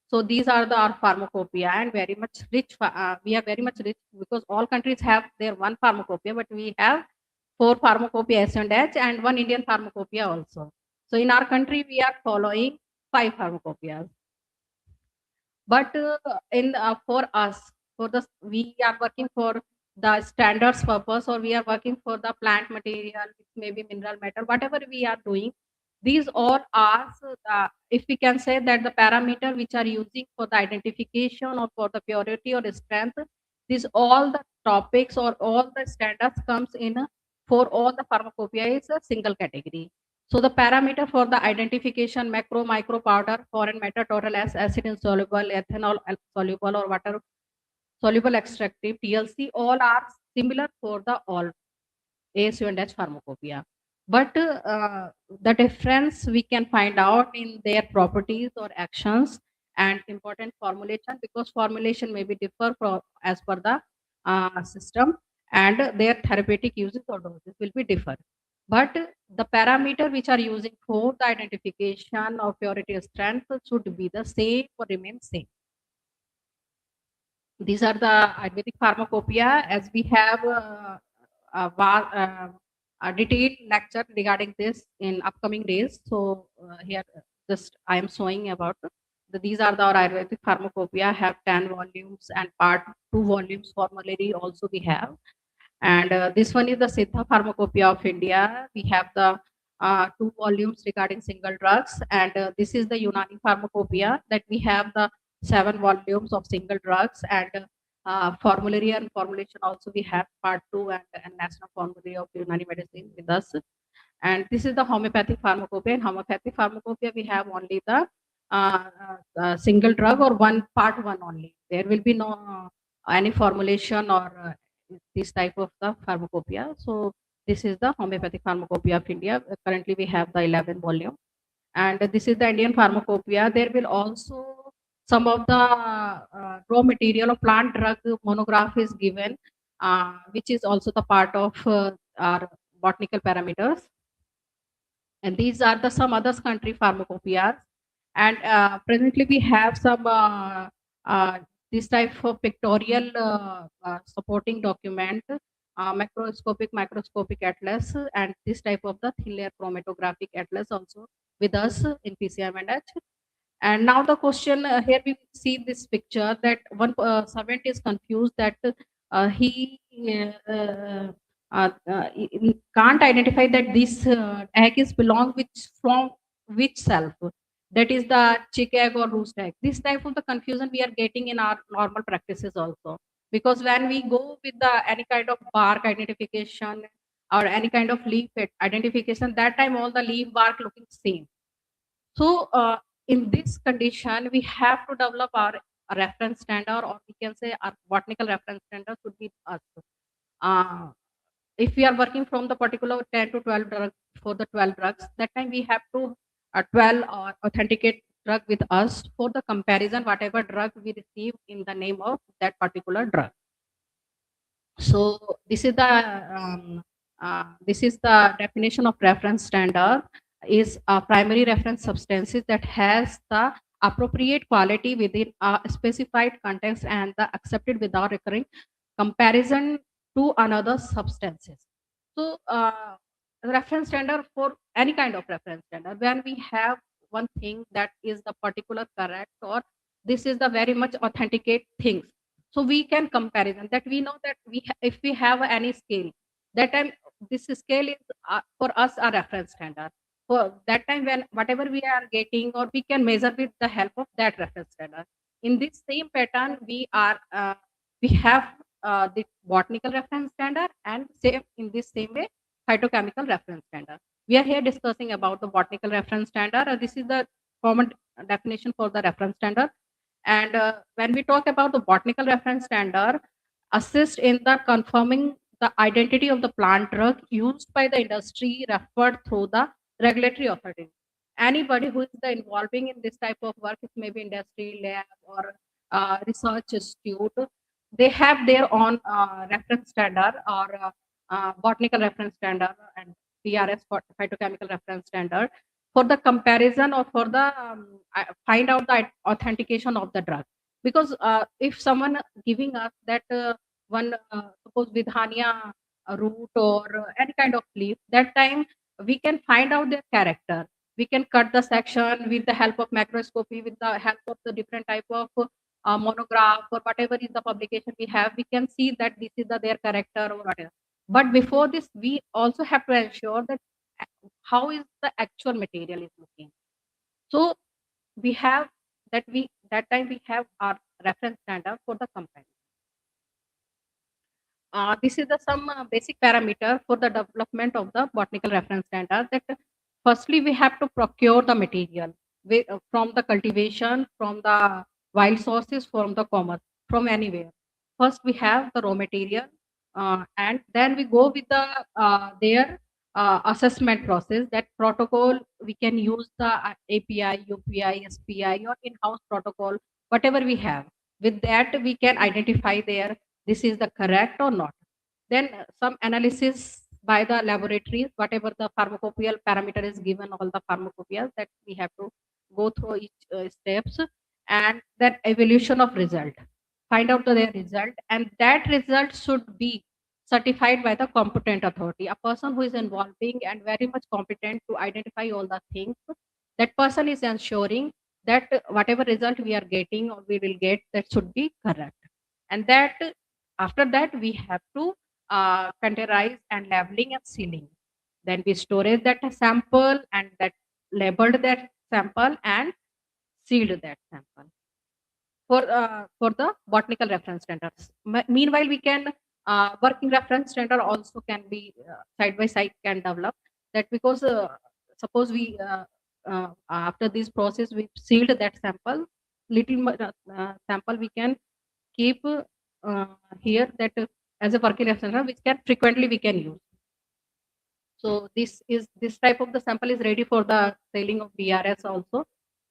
Speaker 5: so these are our pharmacopoeia, and very much rich. We are very much rich because all countries have their one pharmacopoeia, but we have 4 pharmacopoeia AS&H and 1 Indian pharmacopoeia also. So in our country, we are following 5 pharmacopoeias. But in for us, we are working for the standards purpose, or we are working for the plant material, it may be mineral matter, whatever we are doing. These all are, if we can say that the parameter which are using for the identification or for the purity or strength, these all the topics or all the standards comes in for all the pharmacopoeia is a single category. So the parameter for the identification, macro, micro, powder, foreign matter, total acid insoluble, ethanol soluble, or water soluble extractive, TLC, all are similar for the all ASU&H pharmacopoeia. But the difference we can find out in their properties or actions and important formulation, because formulation may be differ from as per the system, and their therapeutic uses or doses will be differ. But the parameter which are using for the identification of purity strength should be the same or remain same. These are the Ayurvedic pharmacopoeia, as we have a detailed lecture regarding this in upcoming days. So here just I am showing about these are our Ayurvedic pharmacopoeia, have 10 volumes, and part 2 volumes formulary also we have. And this one is the Siddha Pharmacopoeia of India. We have the 2 volumes regarding single drugs, and this is the Unani Pharmacopoeia, that we have the 7 volumes of single drugs, and formulary and formulation also we have part 2, and national formulary of Unani medicine with us. And this is the homeopathic pharmacopoeia. In homeopathic pharmacopoeia, we have only the single drug or one part 1 only. There will be no any formulation or this type of the pharmacopoeia. So this is the homeopathic pharmacopoeia of India. Currently we have the 11 volume, and this is the Indian pharmacopoeia. There will also some of the raw material of plant drug monograph is given, which is also the part of our botanical parameters. And these are the some others country pharmacopoeias. And presently we have some this type of pictorial supporting document, microscopic atlas, and this type of the thin layer chromatographic atlas also with us in PCM&H. And now the question here we see this picture that one servant is confused that he can't identify that this egg is belong which from which self, that is the chick egg or roost egg. This type of the confusion we are getting in our normal practices also, because when we go with the any kind of bark identification or any kind of leaf identification, that time all the leaf bark looking same. So in this condition, we have to develop our reference standard, or we can say our botanical reference standard should be us. Uh, if we are working from the particular 10 to 12 drugs for the 12 drugs, that time we have to 12 or authenticate drug with us for the comparison, whatever drug we receive in the name of that particular drug. So this is the definition of reference standard is a primary reference substances that has the appropriate quality within a specified context and the accepted without recurring comparison to another substances. So reference standard for any kind of reference standard, when we have one thing that is the particular correct or this is the very much authenticate things, so we can comparison that we know that if we have any scale, that time this scale is for us a reference standard. For that time when whatever we are getting or we can measure with the help of that reference standard. In this same pattern we have the botanical reference standard and same in this same way phytochemical reference standard. We are here discussing about the botanical reference standard. This is the common definition for the reference standard. And when we talk about the botanical reference standard, assist in the confirming the identity of the plant drug used by the industry referred through the regulatory authority. Anybody who is the involving in this type of work, it may be industry, lab, or research institute, they have their own reference standard or botanical reference standard and PRS phytochemical reference standard for the comparison or for the find out the authentication of the drug. Because if someone giving us that one suppose vidhania root or any kind of leaf, that time we can find out their character. We can cut the section with the help of macroscopy, with the help of the different type of monograph or whatever is the publication we have. We can see that this is their character or whatever. But before this, we also have to ensure that how is the actual material is looking. So we have that time we have our reference standard for the comparison. This is the some basic parameter for the development of the botanical reference standard. That firstly we have to procure the material from the cultivation, from the wild sources, from the commerce, from anywhere. First we have the raw material, and then we go with the their assessment process. That protocol we can use the API, UPI, SPI, or in-house protocol, whatever we have. With that we can identify their this is the correct or not. Then some analysis by the laboratories, whatever the pharmacopoeial parameter is given, all the pharmacopoeias that we have to go through each steps, and then evaluation of result, find out their result, and that result should be certified by the competent authority, a person who is involving and very much competent to identify all the things. That person is ensuring that whatever result we are getting or we will get, that should be correct. And that after that we have to containerize and labeling and sealing. Then we storage that sample and that labeled that sample and sealed that sample for the botanical reference standards. Meanwhile, we can working reference standard also can be side by side can develop that, because suppose we after this process we sealed that sample, little sample we can keep here that as a working reference standard which can frequently we can use. So this type of the sample is ready for the sailing of DRS also.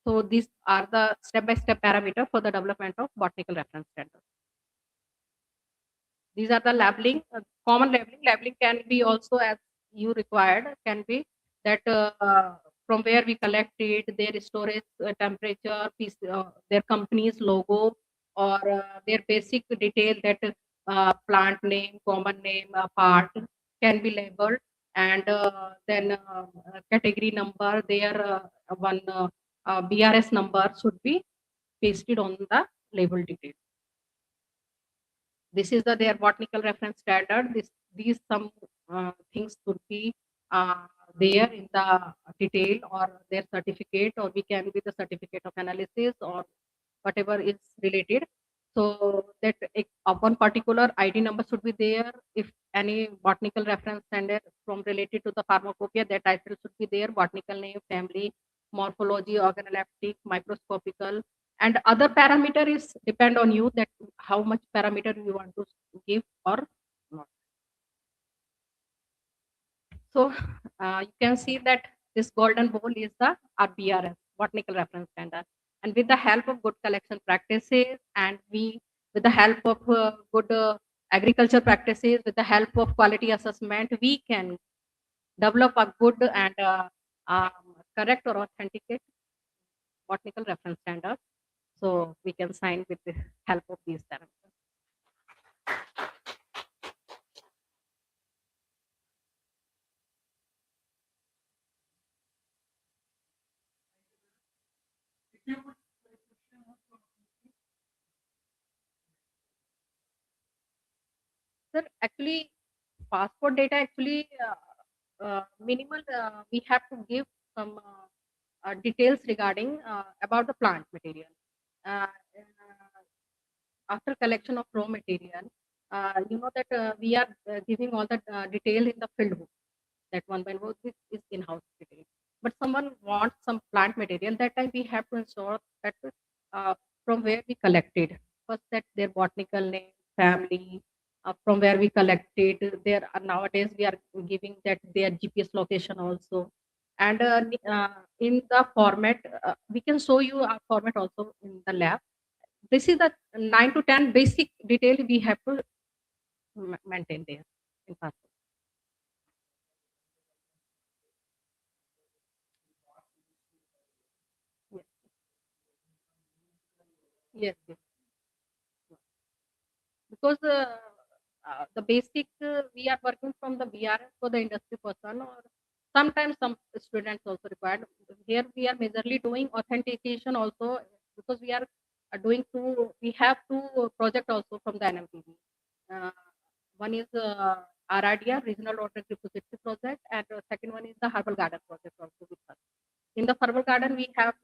Speaker 5: So these are the step-by-step parameter for the development of botanical reference standard. These are the labeling, common labeling. Labeling can be also as you required, can be that from where we collect it, their storage temperature, their company's logo, or their basic detail that plant name, common name, part can be labeled, and then category number, their one BRS number should be pasted on the label detail. This is their botanical reference standard. These some things should be there in the detail or their certificate, or we can be the certificate of analysis or whatever is related. So that one particular ID number should be there. If any botanical reference standard from related to the pharmacopoeia, that title should be there. Botanical name, family, morphology, organoleptic, microscopical, and other parameter is depend on you that how much parameter you want to give or not. So you can see that this golden bowl is the RBRS, botanical reference standard, and with the help of good collection practices, and with the help of good agriculture practices, with the help of quality assessment, we can develop a good and correct or authenticate botanical reference standard. So we can sign with the help of these parameters. Sir, actually, passport data actually minimal. We have to give some details regarding about the plant material. Uh, After collection of raw material, you know that we are giving all the detail in the field book. That one by one is in-house detail. But someone wants some plant material, that time we have to ensure that from where we collected. First, that their botanical name, family, from where we collected. There nowadays we are giving that their GPS location also. And in the format, we can show you our format also in the lab. This is the 9 to 10 basic detail we have to maintain there in passport. Yes, yes, yes. Because the basic we are working from the BRS for the industry person, or sometimes some students also required. Here we are majorly doing authentication also, because we are doing we have two project also from the NMPB. Uh, One is RRDR, Regional Water Repository Project, and second one is the Herbal Garden Project also with us. In the Herbal Garden, we have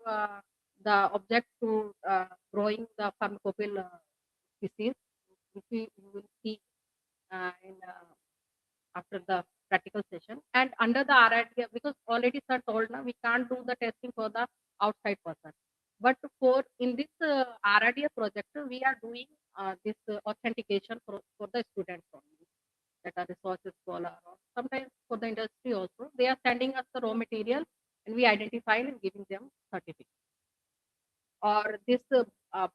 Speaker 5: the object to growing the pharmacopoeia species, which you will see in after the practical session. And under the RID, because already sir told now we can't do the testing for the outside person. But for in this RID project, we are doing this authentication for the students only, that are resources scholar, or sometimes for the industry also. They are sending us the raw material, and we identify and giving them certificate. Or this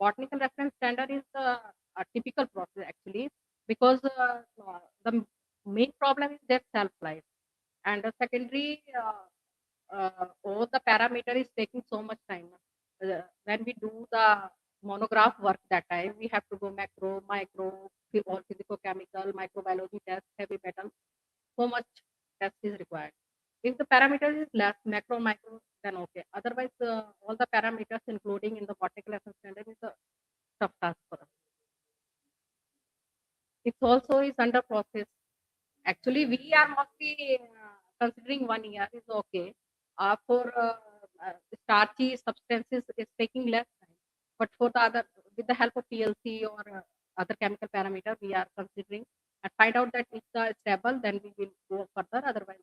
Speaker 5: botanical reference standard is a typical process actually, because the main problem is their shelf life, and the secondary all the parameter is taking so much time. When we do the monograph work, that time we have to go macro, micro, all physical chemical, microbiology test, heavy metals, so much test is required. If the parameter is less, macro, micro, then okay. Otherwise, all the parameters, including in the botanical reference standard, is a tough task for us. It also is under process. Actually, we are mostly considering 1 year is okay. For starchy substances, is taking less time. But for the other, with the help of PLC or other chemical parameter, we are considering and find out that it's stable, then we will go further. Otherwise,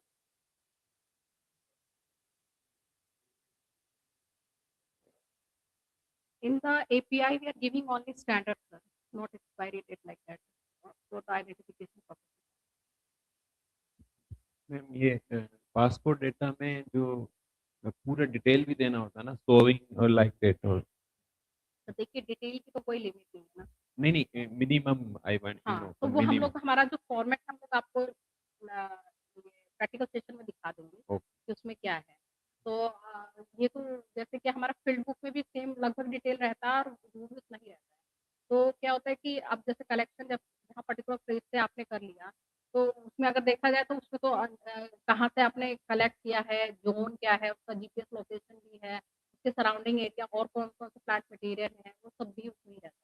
Speaker 5: in the API, we are giving only standard, sir, not expiry date like that for the identification purpose.
Speaker 7: Ma'am ये passport data में जो पूरा detail भी देना होता है ना, sowing और लाइक डेट, और
Speaker 5: तो देखिए डिटेल की तो कोई लिमिट नहीं है ना।
Speaker 7: नहीं मिनिमम आई वांट टू
Speaker 5: हाँ,
Speaker 7: नो
Speaker 5: तो वो हम लोग हमारा जो फॉर्मेट हम लोग आपको प्रैक्टिकल सेशन में दिखा देंगे कि उसमें क्या है। तो ये तो जैसे कि हमारा फील्ड बुक में भी सेम लगभग डिटेल रहता है और नहीं रहता है। कि अब जैसे कलेक्शन जब जहाँ पर्टिकुलर प्लेस से आपने कर लिया, तो उसमें अगर देखा जाए तो उसमें तो कहाँ से आपने कलेक्ट किया है, ज़ोन क्या है, उसका जीपीएस लोकेशन भी है, उसके सराउंडिंग एरिया और कौन-कौन से प्लांट मटेरियल है, वो सब भी उसमें ही रहता है।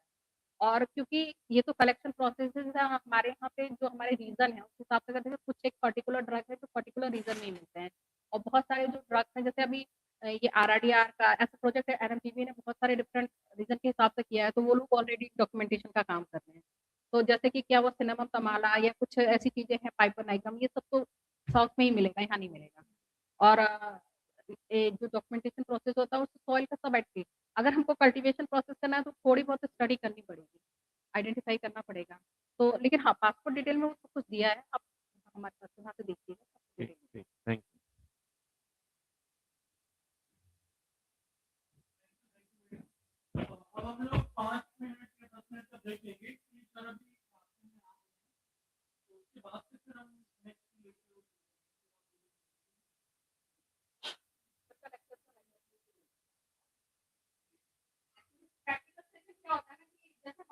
Speaker 5: और क्योंकि ये तो कलेक्शन प्रोसेसेस है हमारे यहाँ पे जो हमारे रीजन है, उस हिसाब से अगर देखें कुछ एक पर्टिकुलर ड्रग है जो पर्टिकुलर रीजन में ही मिलते हैं और बहुत सारे जो ड्रग्स हैं जैसे अभी ये आरआरडीआर का ऐसा प्रोजेक्ट है, एनएमडीबी ने बहुत सारे डिफरेंट रीजन के हिसाब से किया है, तो वो लोग ऑलरेडी डॉक्यूमेंटेशन का काम कर रहे हैं। तो जैसे कि क्या वो सिनेमम तमाला या कुछ ऐसी चीजें हैं, पाइपरनाइकम, ये सब तो साउथ में ही मिलेगा, यहाँ नहीं मिलेगा। और जो डॉक्यूमेंटेशन प्रोसेस होता है उससे सॉइल का सब एटलीस्ट अगर हमको कल्टीवेशन प्रोसेस करना है तो थोड़ी बहुत स्टडी करनी पड़ेगी, आइडेंटिफाई करना पड़ेगा। तो लेकिन हाँ, पासपोर्ट डिटेल में वो सब कुछ दिया है, आप हमारे पास वहाँ से देखिएगा सब
Speaker 7: ठीक
Speaker 5: डिटेल।
Speaker 7: ठीक थैंक
Speaker 2: अब हम लोग 5 मिनट या 10 मिनट का ब्रेक लेंगे।